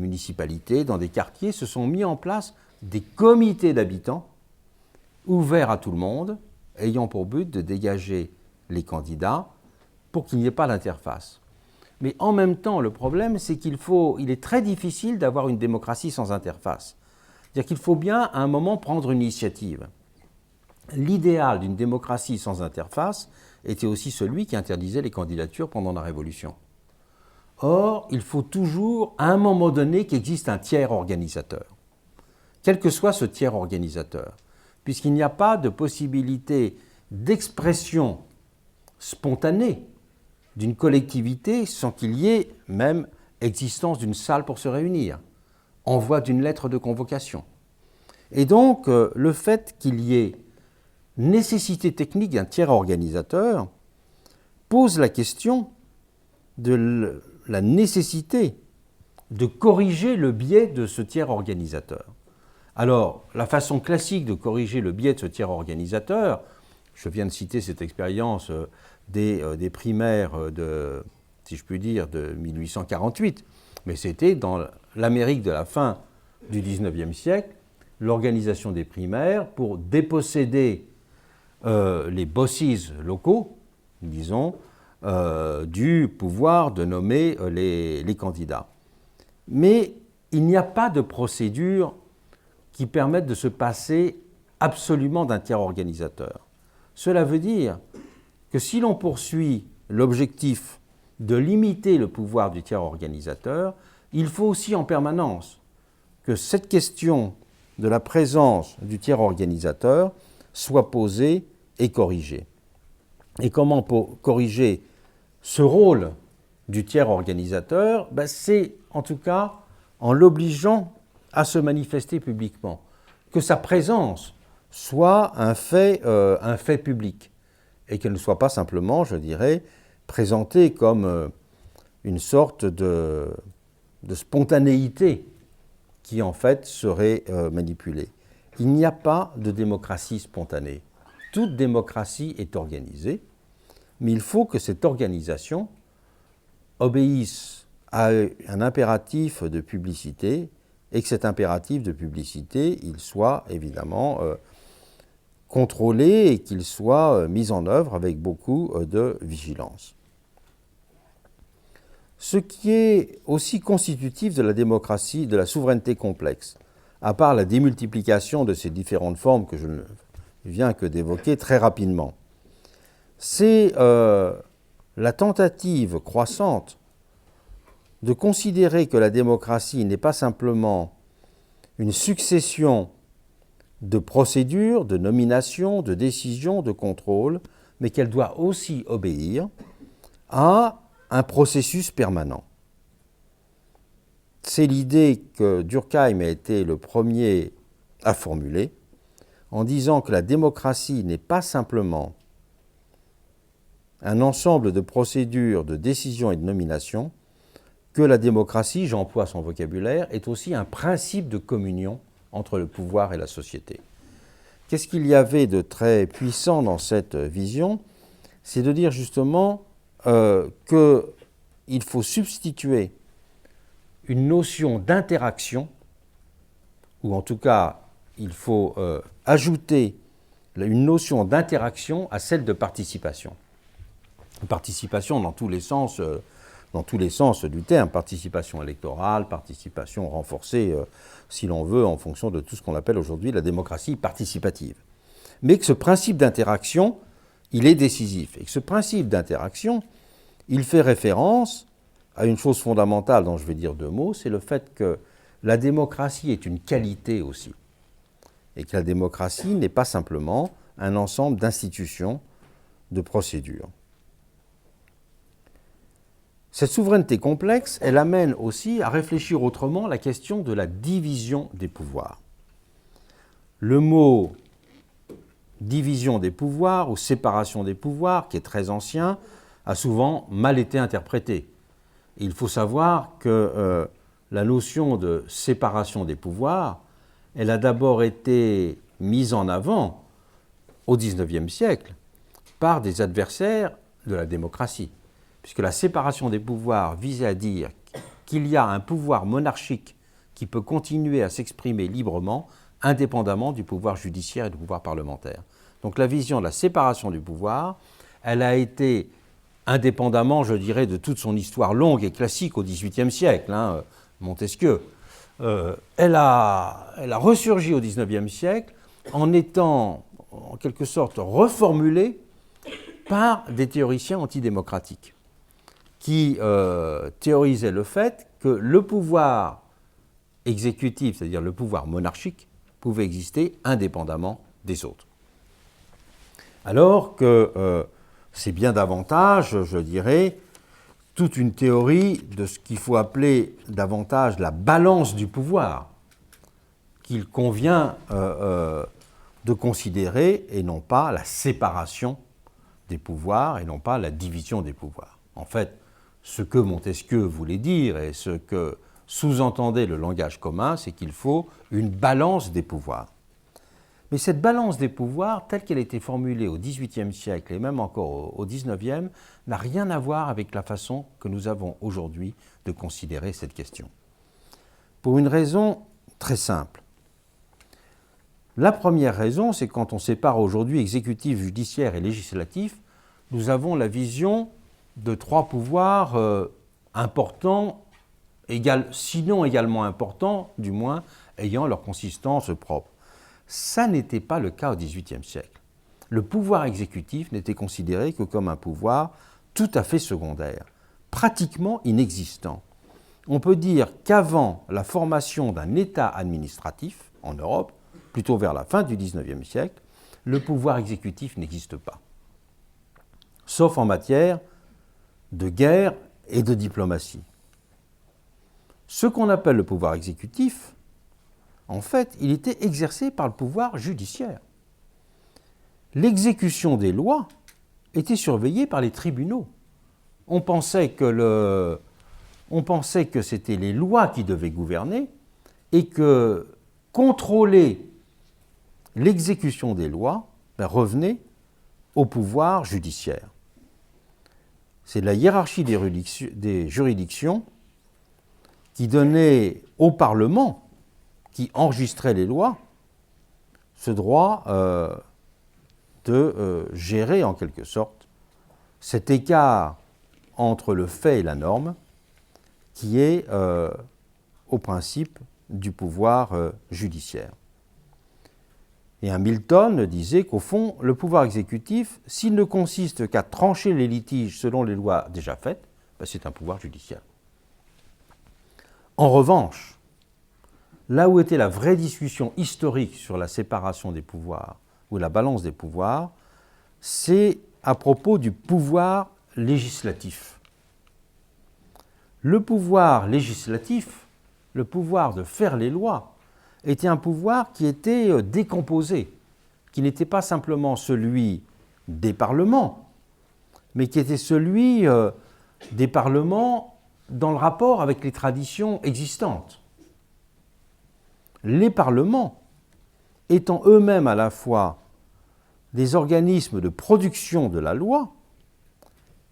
municipalités, dans des quartiers, se sont mis en place des comités d'habitants ouverts à tout le monde, ayant pour but de dégager les candidats pour qu'il n'y ait pas d'interface. Mais en même temps, le problème, c'est qu'il est très difficile d'avoir une démocratie sans interface. C'est-à-dire qu'il faut bien, à un moment, prendre une initiative. L'idéal d'une démocratie sans interface était aussi celui qui interdisait les candidatures pendant la Révolution. Or, il faut toujours, à un moment donné, qu'existe un tiers organisateur, quel que soit ce tiers organisateur, puisqu'il n'y a pas de possibilité d'expression spontanée d'une collectivité sans qu'il y ait même existence d'une salle pour se réunir, envoi d'une lettre de convocation. Et donc, le fait qu'il y ait nécessité technique d'un tiers organisateur pose la question de la nécessité de corriger le biais de ce tiers organisateur. Alors, la façon classique de corriger le biais de ce tiers organisateur, je viens de citer cette expérience des primaires de, si je puis dire, de 1848, mais c'était dans l'Amérique de la fin du XIXe siècle, l'organisation des primaires pour déposséder les bosses locaux, disons, du pouvoir de nommer les candidats. Mais il n'y a pas de procédure qui permette de se passer absolument d'un tiers organisateur. Cela veut dire que si l'on poursuit l'objectif de limiter le pouvoir du tiers organisateur, il faut aussi en permanence que cette question de la présence du tiers organisateur soit posée et corrigée. Et comment corriger ce rôle du tiers organisateur? C'est en tout cas en l'obligeant à se manifester publiquement, que sa présence soit un fait public et qu'elle ne soit pas simplement, je dirais, présentée comme une sorte de spontanéité qui en fait serait manipulée. Il n'y a pas de démocratie spontanée. Toute démocratie est organisée, mais il faut que cette organisation obéisse à un impératif de publicité et que cet impératif de publicité, il soit évidemment contrôlé et qu'il soit mis en œuvre avec beaucoup de vigilance. Ce qui est aussi constitutif de la démocratie, de la souveraineté complexe, à part la démultiplication de ces différentes formes que je ne viens que d'évoquer très rapidement, c'est la tentative croissante de considérer que la démocratie n'est pas simplement une succession de procédure, de nomination, de décision, de contrôle, mais qu'elle doit aussi obéir à un processus permanent. C'est l'idée que Durkheim a été le premier à formuler en disant que la démocratie n'est pas simplement un ensemble de procédures, de décisions et de nominations, que la démocratie, j'emploie son vocabulaire, est aussi un principe de communion entre le pouvoir et la société. Qu'est-ce qu'il y avait de très puissant dans cette vision? C'est de dire justement qu'il faut substituer une notion d'interaction, ou en tout cas, il faut ajouter une notion d'interaction à celle de participation. Participation dans tous les sens du terme, participation électorale, participation renforcée, si l'on veut, en fonction de tout ce qu'on appelle aujourd'hui la démocratie participative. Mais que ce principe d'interaction, il est décisif. Et que ce principe d'interaction, il fait référence à une chose fondamentale dont je vais dire deux mots, c'est le fait que la démocratie est une qualité aussi. Et que la démocratie n'est pas simplement un ensemble d'institutions, de procédures. Cette souveraineté complexe, elle amène aussi à réfléchir autrement la question de la division des pouvoirs. Le mot division des pouvoirs ou séparation des pouvoirs, qui est très ancien, a souvent mal été interprété. Il faut savoir que la notion de séparation des pouvoirs, elle a d'abord été mise en avant au XIXe siècle par des adversaires de la démocratie, puisque la séparation des pouvoirs visait à dire qu'il y a un pouvoir monarchique qui peut continuer à s'exprimer librement, indépendamment du pouvoir judiciaire et du pouvoir parlementaire. Donc la vision de la séparation du pouvoir, elle a été, indépendamment, je dirais, de toute son histoire longue et classique au XVIIIe siècle, Montesquieu, elle a ressurgi au XIXe siècle en étant, en quelque sorte, reformulée par des théoriciens antidémocratiques qui théorisaient le fait que le pouvoir exécutif, c'est-à-dire le pouvoir monarchique, pouvait exister indépendamment des autres. Alors que c'est bien davantage, je dirais, toute une théorie de ce qu'il faut appeler davantage la balance du pouvoir qu'il convient de considérer et non pas la séparation des pouvoirs et non pas la division des pouvoirs. En fait, ce que Montesquieu voulait dire et ce que sous-entendait le langage commun, c'est qu'il faut une balance des pouvoirs. Mais cette balance des pouvoirs, telle qu'elle a été formulée au XVIIIe siècle et même encore au XIXe, n'a rien à voir avec la façon que nous avons aujourd'hui de considérer cette question. Pour une raison très simple. La première raison, c'est que quand on sépare aujourd'hui exécutif, judiciaire et législatif, nous avons la vision de trois pouvoirs importants, sinon également importants, du moins ayant leur consistance propre. Ça n'était pas le cas au XVIIIe siècle. Le pouvoir exécutif n'était considéré que comme un pouvoir tout à fait secondaire, pratiquement inexistant. On peut dire qu'avant la formation d'un État administratif en Europe, plutôt vers la fin du XIXe siècle, le pouvoir exécutif n'existe pas, sauf en matière de guerre et de diplomatie. Ce qu'on appelle le pouvoir exécutif, en fait, il était exercé par le pouvoir judiciaire. L'exécution des lois était surveillée par les tribunaux. On pensait que c'était les lois qui devaient gouverner et que contrôler l'exécution des lois revenait au pouvoir judiciaire. C'est la hiérarchie des juridictions qui donnait au Parlement, qui enregistrait les lois, ce droit de gérer en quelque sorte cet écart entre le fait et la norme qui est au principe du pouvoir judiciaire. Et Hamilton disait qu'au fond, le pouvoir exécutif, s'il ne consiste qu'à trancher les litiges selon les lois déjà faites, c'est un pouvoir judiciaire. En revanche, là où était la vraie discussion historique sur la séparation des pouvoirs ou la balance des pouvoirs, c'est à propos du pouvoir législatif. Le pouvoir législatif, le pouvoir de faire les lois, était un pouvoir qui était décomposé, qui n'était pas simplement celui des parlements, mais qui était celui des parlements dans le rapport avec les traditions existantes. Les parlements, étant eux-mêmes à la fois des organismes de production de la loi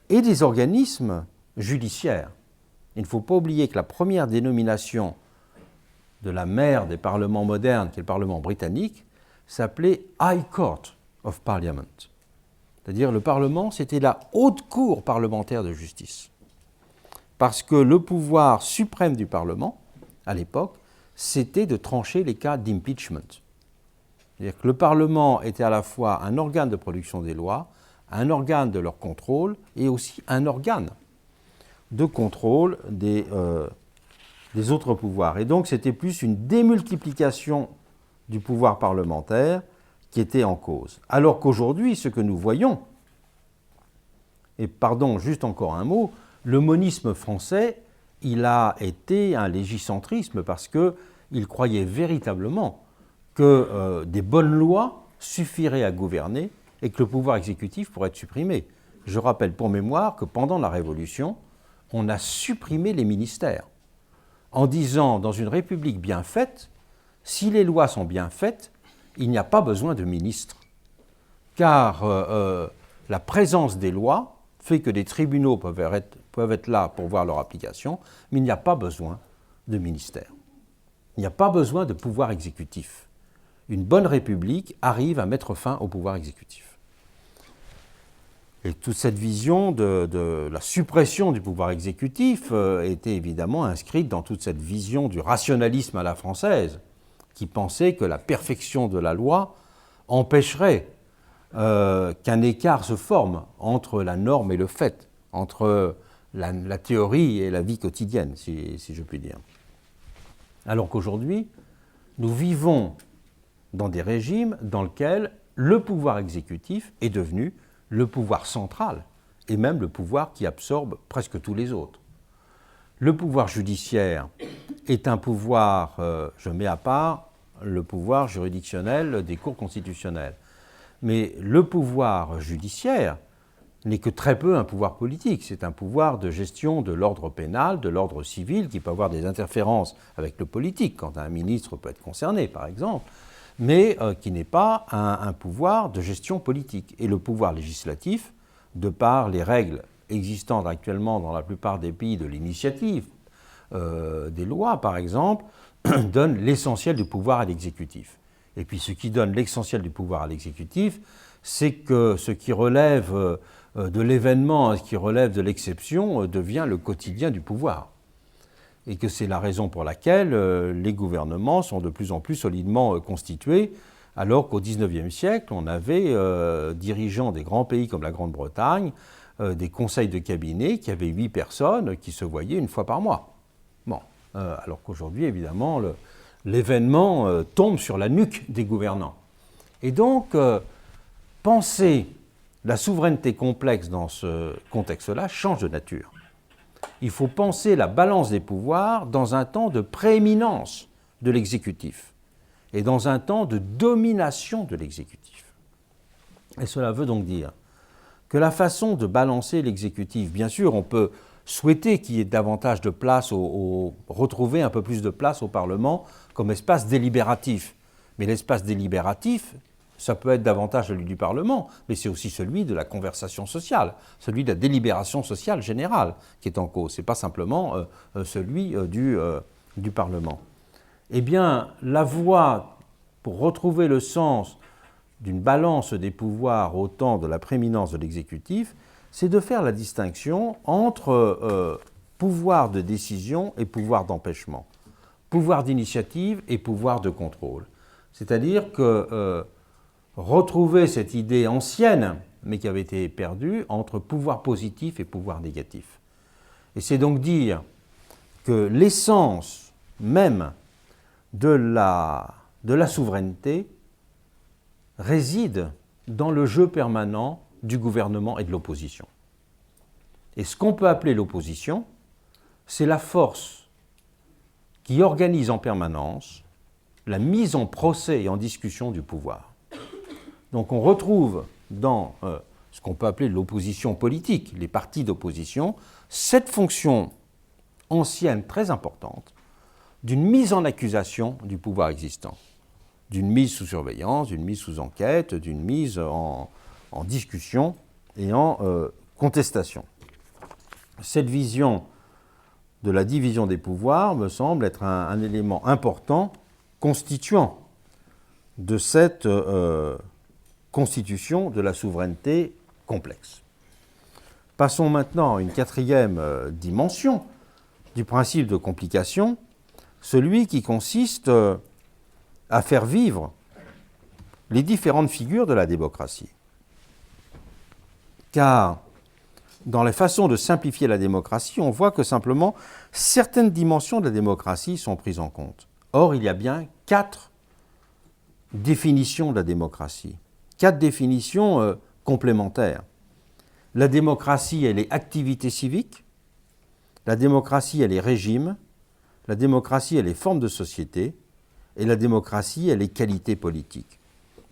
et des organismes judiciaires. Il ne faut pas oublier que la première dénomination de la mère des parlements modernes, qui est le Parlement britannique, s'appelait High Court of Parliament. C'est-à-dire le Parlement, c'était la haute cour parlementaire de justice. Parce que le pouvoir suprême du Parlement, à l'époque, c'était de trancher les cas d'impeachment. C'est-à-dire que le Parlement était à la fois un organe de production des lois, un organe de leur contrôle et aussi un organe de contrôle des autres pouvoirs. Et donc c'était plus une démultiplication du pouvoir parlementaire qui était en cause. Alors qu'aujourd'hui, ce que nous voyons, et pardon, juste encore un mot, le monisme français, il a été un légicentrisme parce qu'il croyait véritablement que des bonnes lois suffiraient à gouverner et que le pouvoir exécutif pourrait être supprimé. Je rappelle pour mémoire que pendant la Révolution, on a supprimé les ministères en disant, dans une république bien faite, si les lois sont bien faites, il n'y a pas besoin de ministres. Car la présence des lois fait que des tribunaux peuvent être là pour voir leur application, mais il n'y a pas besoin de ministères. Il n'y a pas besoin de pouvoir exécutif. Une bonne république arrive à mettre fin au pouvoir exécutif. Et toute cette vision de la suppression du pouvoir exécutif était évidemment inscrite dans toute cette vision du rationalisme à la française, qui pensait que la perfection de la loi empêcherait qu'un écart se forme entre la norme et le fait, entre la théorie et la vie quotidienne, si je puis dire. Alors qu'aujourd'hui, nous vivons dans des régimes dans lesquels le pouvoir exécutif est devenu le pouvoir central et même le pouvoir qui absorbe presque tous les autres. Le pouvoir judiciaire est un pouvoir, je mets à part le pouvoir juridictionnel des cours constitutionnelles, mais le pouvoir judiciaire n'est que très peu un pouvoir politique, c'est un pouvoir de gestion de l'ordre pénal, de l'ordre civil, qui peut avoir des interférences avec le politique, quand un ministre peut être concerné par exemple, mais qui n'est pas un pouvoir de gestion politique. Et le pouvoir législatif, de par les règles existantes actuellement dans la plupart des pays de l'initiative, des lois par exemple, donne l'essentiel du pouvoir à l'exécutif. Et puis ce qui donne l'essentiel du pouvoir à l'exécutif, c'est que ce qui relève de l'événement, ce qui relève de l'exception, devient le quotidien du pouvoir. Et que c'est la raison pour laquelle les gouvernements sont de plus en plus solidement constitués, alors qu'au XIXe siècle, on avait dirigeants des grands pays comme la Grande-Bretagne, des conseils de cabinet qui avaient 8 personnes qui se voyaient une fois par mois. Bon, alors qu'aujourd'hui, évidemment, l'événement tombe sur la nuque des gouvernants. Et donc, penser la souveraineté complexe dans ce contexte-là change de nature. Il faut penser la balance des pouvoirs dans un temps de prééminence de l'exécutif et dans un temps de domination de l'exécutif. Et cela veut donc dire que la façon de balancer l'exécutif, bien sûr, on peut souhaiter qu'il y ait davantage de place, retrouver un peu plus de place au Parlement comme espace délibératif. Mais l'espace délibératif, ça peut être davantage celui du Parlement, mais c'est aussi celui de la conversation sociale, celui de la délibération sociale générale qui est en cause. Ce n'est pas simplement celui du Parlement. Eh bien, la voie pour retrouver le sens d'une balance des pouvoirs au temps de la prééminence de l'exécutif, c'est de faire la distinction entre pouvoir de décision et pouvoir d'empêchement, pouvoir d'initiative et pouvoir de contrôle. C'est-à-dire que retrouver cette idée ancienne, mais qui avait été perdue, entre pouvoir positif et pouvoir négatif. Et c'est donc dire que l'essence même de la souveraineté réside dans le jeu permanent du gouvernement et de l'opposition. Et ce qu'on peut appeler l'opposition, c'est la force qui organise en permanence la mise en procès et en discussion du pouvoir. Donc on retrouve dans ce qu'on peut appeler l'opposition politique, les partis d'opposition, cette fonction ancienne très importante d'une mise en accusation du pouvoir existant, d'une mise sous surveillance, d'une mise sous enquête, d'une mise en discussion et en contestation. Cette vision de la division des pouvoirs me semble être un élément important constituant de cette constitution de la souveraineté complexe. Passons maintenant à une quatrième dimension du principe de complication, celui qui consiste à faire vivre les différentes figures de la démocratie. Car dans les façons de simplifier la démocratie, on voit que simplement certaines dimensions de la démocratie sont prises en compte. Or, il y a bien 4 définitions de la démocratie, 4 définitions complémentaires. La démocratie, elle est activité civique, la démocratie, elle est régime, la démocratie, elle est forme de société, et la démocratie, elle est qualité politique.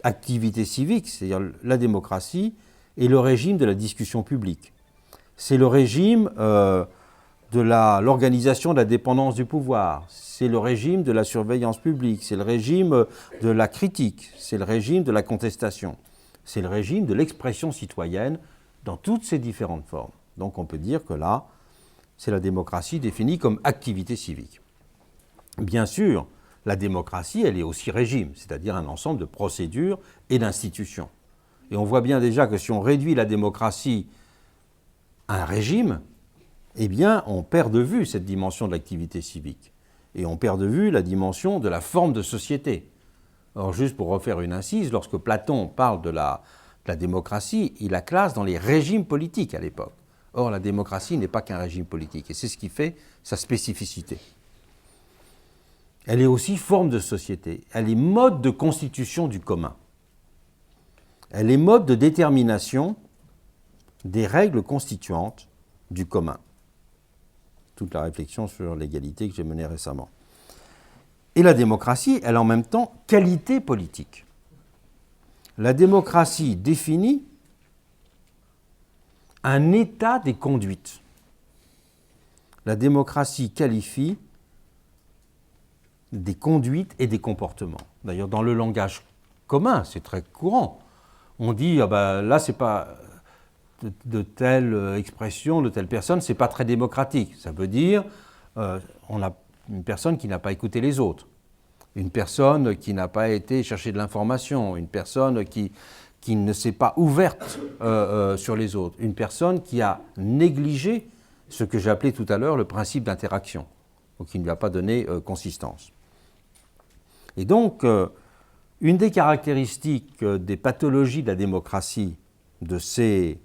Activité civique, c'est-à-dire la démocratie, est le régime de la discussion publique. C'est le régime de l'organisation de la dépendance du pouvoir, c'est le régime de la surveillance publique, c'est le régime de la critique, c'est le régime de la contestation, c'est le régime de l'expression citoyenne dans toutes ses différentes formes. Donc on peut dire que là, c'est la démocratie définie comme activité civique. Bien sûr, la démocratie, elle est aussi régime, c'est-à-dire un ensemble de procédures et d'institutions. Et on voit bien déjà que si on réduit la démocratie à un régime, eh bien, on perd de vue cette dimension de l'activité civique. Et on perd de vue la dimension de la forme de société. Or, juste pour refaire une incise, lorsque Platon parle de la démocratie, il la classe dans les régimes politiques à l'époque. Or, la démocratie n'est pas qu'un régime politique, et c'est ce qui fait sa spécificité. Elle est aussi forme de société, elle est mode de constitution du commun. Elle est mode de détermination des règles constituantes du commun. Toute la réflexion sur l'égalité que j'ai menée récemment. Et la démocratie, elle est en même temps qualité politique. La démocratie définit un état des conduites. La démocratie qualifie des conduites et des comportements. D'ailleurs, dans le langage commun, c'est très courant. On dit, ah ben, là, c'est pas de telle expression, de telle personne, c'est pas très démocratique. Ça veut dire, on a une personne qui n'a pas écouté les autres, une personne qui n'a pas été chercher de l'information, une personne qui ne s'est pas ouverte sur les autres, une personne qui a négligé ce que j'ai appelé tout à l'heure le principe d'interaction, ou qui ne lui a pas donné consistance. Et donc, une des caractéristiques des pathologies de la démocratie, de ces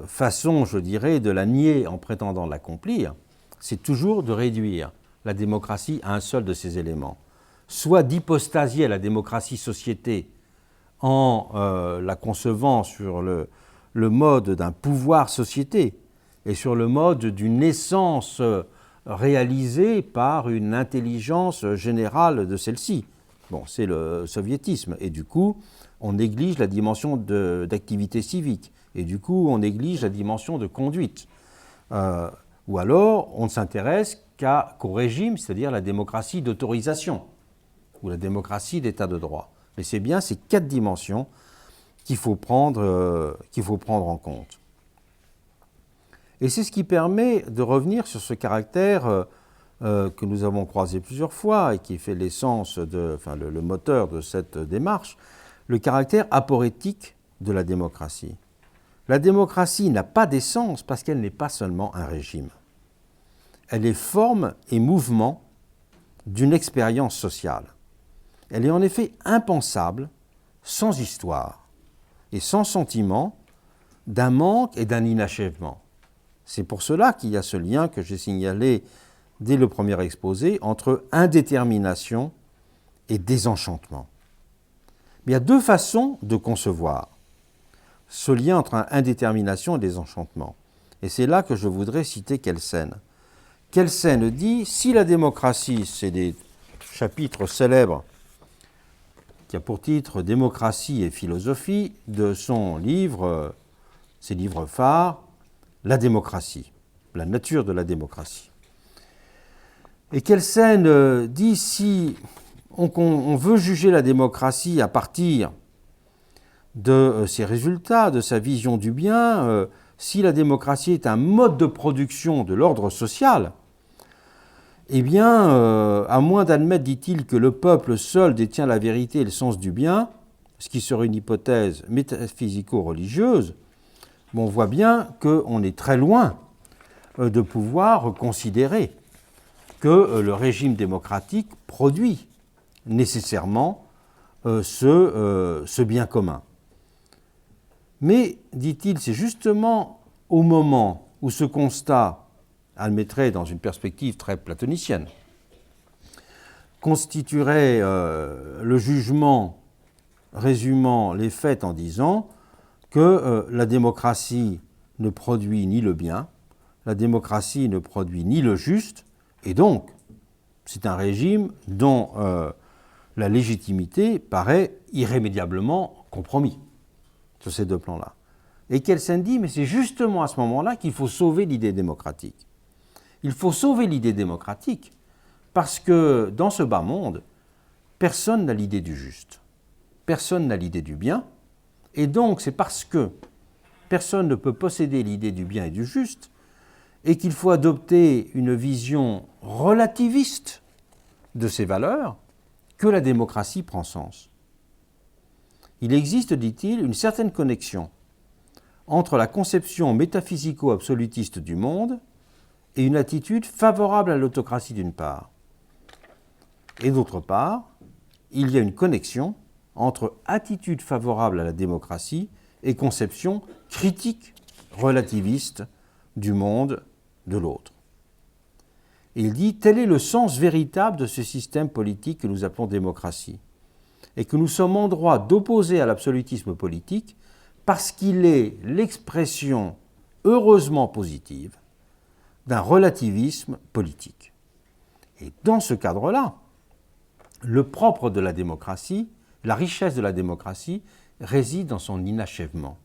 façons, je dirais, de la nier en prétendant l'accomplir, c'est toujours de réduire la démocratie à un seul de ces éléments. Soit d'hypostasier la démocratie-société en la concevant sur le mode d'un pouvoir-société et sur le mode d'une essence réalisée par une intelligence générale de celle-ci. Bon, c'est le soviétisme. Et du coup, on néglige la dimension d'activité civique. Et du coup, on néglige la dimension de conduite. Ou alors, on ne s'intéresse qu'au régime, c'est-à-dire la démocratie d'autorisation, ou la démocratie d'état de droit. Mais c'est bien ces 4 dimensions qu'il faut prendre en compte. Et c'est ce qui permet de revenir sur ce caractère que nous avons croisé plusieurs fois et qui fait l'essence, le moteur de cette démarche, le caractère aporétique de la démocratie. La démocratie n'a pas d'essence parce qu'elle n'est pas seulement un régime. Elle est forme et mouvement d'une expérience sociale. Elle est en effet impensable sans histoire et sans sentiment d'un manque et d'un inachèvement. C'est pour cela qu'il y a ce lien que j'ai signalé dès le premier exposé entre indétermination et désenchantement. Mais il y a deux façons de concevoir ce lien entre indétermination et désenchantement. Et c'est là que je voudrais citer Kelsen. Kelsen dit, si la démocratie, c'est des chapitres célèbres qui a pour titre « Démocratie et philosophie » de son livre, ses livres phares, « La démocratie », la nature de la démocratie. Et Kelsen dit, si on veut juger la démocratie à partir de ses résultats, de sa vision du bien, si la démocratie est un mode de production de l'ordre social, eh bien, à moins d'admettre, dit-il, que le peuple seul détient la vérité et le sens du bien, ce qui serait une hypothèse métaphysico-religieuse, on voit bien qu'on est très loin de pouvoir considérer que le régime démocratique produit nécessairement ce bien commun. Mais, dit-il, c'est justement au moment où ce constat, elle le mettrait dans une perspective très platonicienne, constituerait le jugement résumant les faits en disant que la démocratie ne produit ni le bien, la démocratie ne produit ni le juste, et donc c'est un régime dont la légitimité paraît irrémédiablement compromise sur ces deux plans-là. Et Kelsen dit, mais c'est justement à ce moment-là qu'il faut sauver l'idée démocratique. Il faut sauver l'idée démocratique parce que dans ce bas monde, personne n'a l'idée du juste, personne n'a l'idée du bien, et donc c'est parce que personne ne peut posséder l'idée du bien et du juste, et qu'il faut adopter une vision relativiste de ces valeurs, que la démocratie prend sens. Il existe, dit-il, une certaine connexion entre la conception métaphysico-absolutiste du monde et une attitude favorable à l'autocratie d'une part. Et d'autre part, il y a une connexion entre attitude favorable à la démocratie et conception critique relativiste du monde de l'autre. Il dit, tel est le sens véritable de ce système politique que nous appelons démocratie, et que nous sommes en droit d'opposer à l'absolutisme politique parce qu'il est l'expression heureusement positive d'un relativisme politique. Et dans ce cadre-là, le propre de la démocratie, la richesse de la démocratie, réside dans son inachèvement.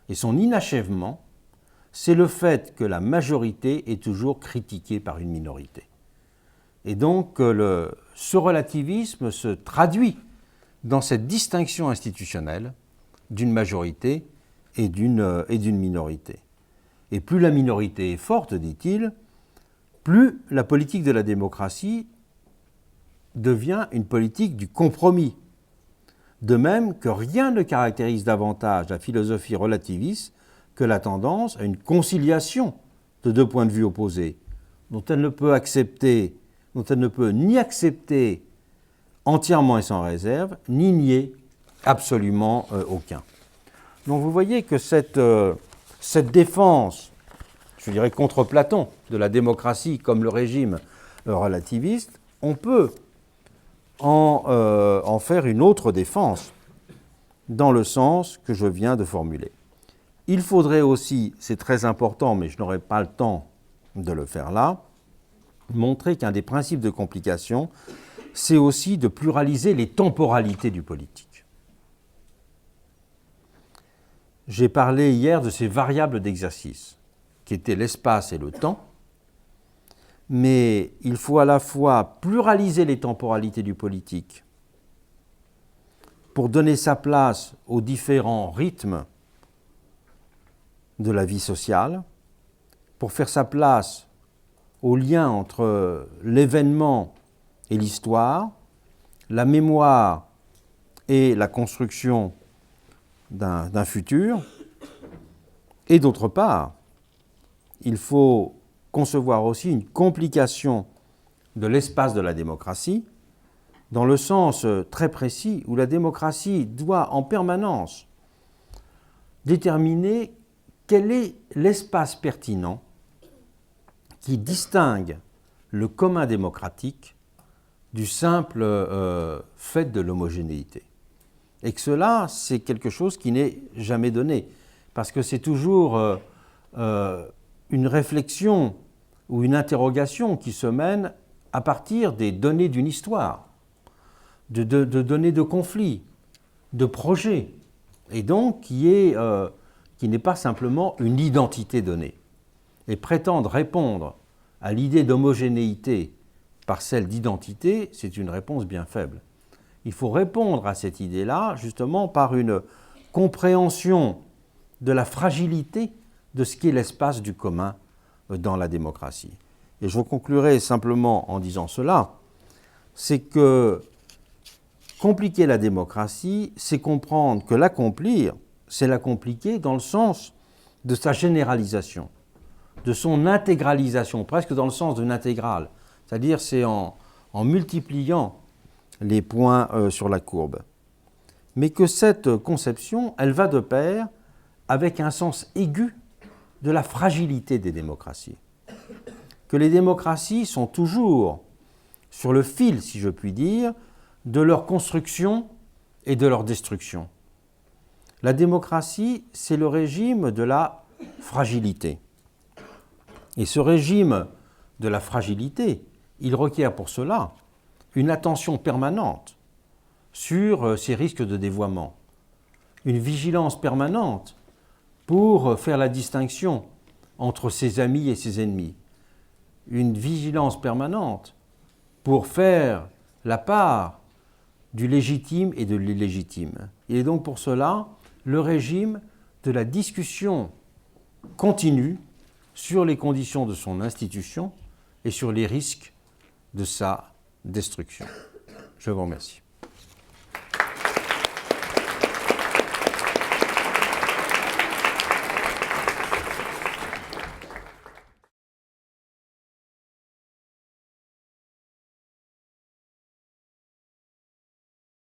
Et son inachèvement, c'est le fait que la majorité est toujours critiquée par une minorité. Et donc, ce relativisme se traduit dans cette distinction institutionnelle d'une majorité et d'une minorité. Et plus la minorité est forte, dit-il, plus la politique de la démocratie devient une politique du compromis. De même que rien ne caractérise davantage la philosophie relativiste que la tendance à une conciliation de deux points de vue opposés, dont elle ne peut ni accepter entièrement et sans réserve, ni nier absolument aucun. Donc vous voyez que cette défense, je dirais contre Platon, de la démocratie comme le régime relativiste, on peut en faire une autre défense dans le sens que je viens de formuler. Il faudrait aussi, c'est très important, mais je n'aurai pas le temps de le faire là, montrer qu'un des principes de complication, c'est aussi de pluraliser les temporalités du politique. J'ai parlé hier de ces variables d'exercice, qui étaient l'espace et le temps, mais il faut à la fois pluraliser les temporalités du politique pour donner sa place aux différents rythmes de la vie sociale, pour faire sa place au lien entre l'événement et l'histoire, la mémoire et la construction d'un futur, et d'autre part, il faut concevoir aussi une complication de l'espace de la démocratie, dans le sens très précis où la démocratie doit en permanence déterminer quel est l'espace pertinent qui distingue le commun démocratique du simple fait de l'homogénéité. Et que cela, c'est quelque chose qui n'est jamais donné, parce que c'est toujours une réflexion ou une interrogation qui se mène à partir des données d'une histoire, de données de conflits, de projets, et donc qui n'est pas simplement une identité donnée. Et prétendre répondre à l'idée d'homogénéité par celle d'identité, c'est une réponse bien faible. Il faut répondre à cette idée-là justement par une compréhension de la fragilité de ce qu'est l'espace du commun dans la démocratie. Et je conclurai simplement en disant cela, c'est que compliquer la démocratie, c'est comprendre que l'accomplir, c'est la compliquer dans le sens de sa généralisation, de son intégralisation, presque dans le sens d'une intégrale. C'est-à-dire c'est en multipliant les points sur la courbe. Mais que cette conception, elle va de pair avec un sens aigu de la fragilité des démocraties. Que les démocraties sont toujours sur le fil, si je puis dire, de leur construction et de leur destruction. La démocratie, c'est le régime de la fragilité. Et ce régime de la fragilité, il requiert pour cela une attention permanente sur ces risques de dévoiement, une vigilance permanente pour faire la distinction entre ses amis et ses ennemis, une vigilance permanente pour faire la part du légitime et de l'illégitime. Il est donc pour cela le régime de la discussion continue sur les conditions de son institution et sur les risques de sa destruction. Je vous remercie.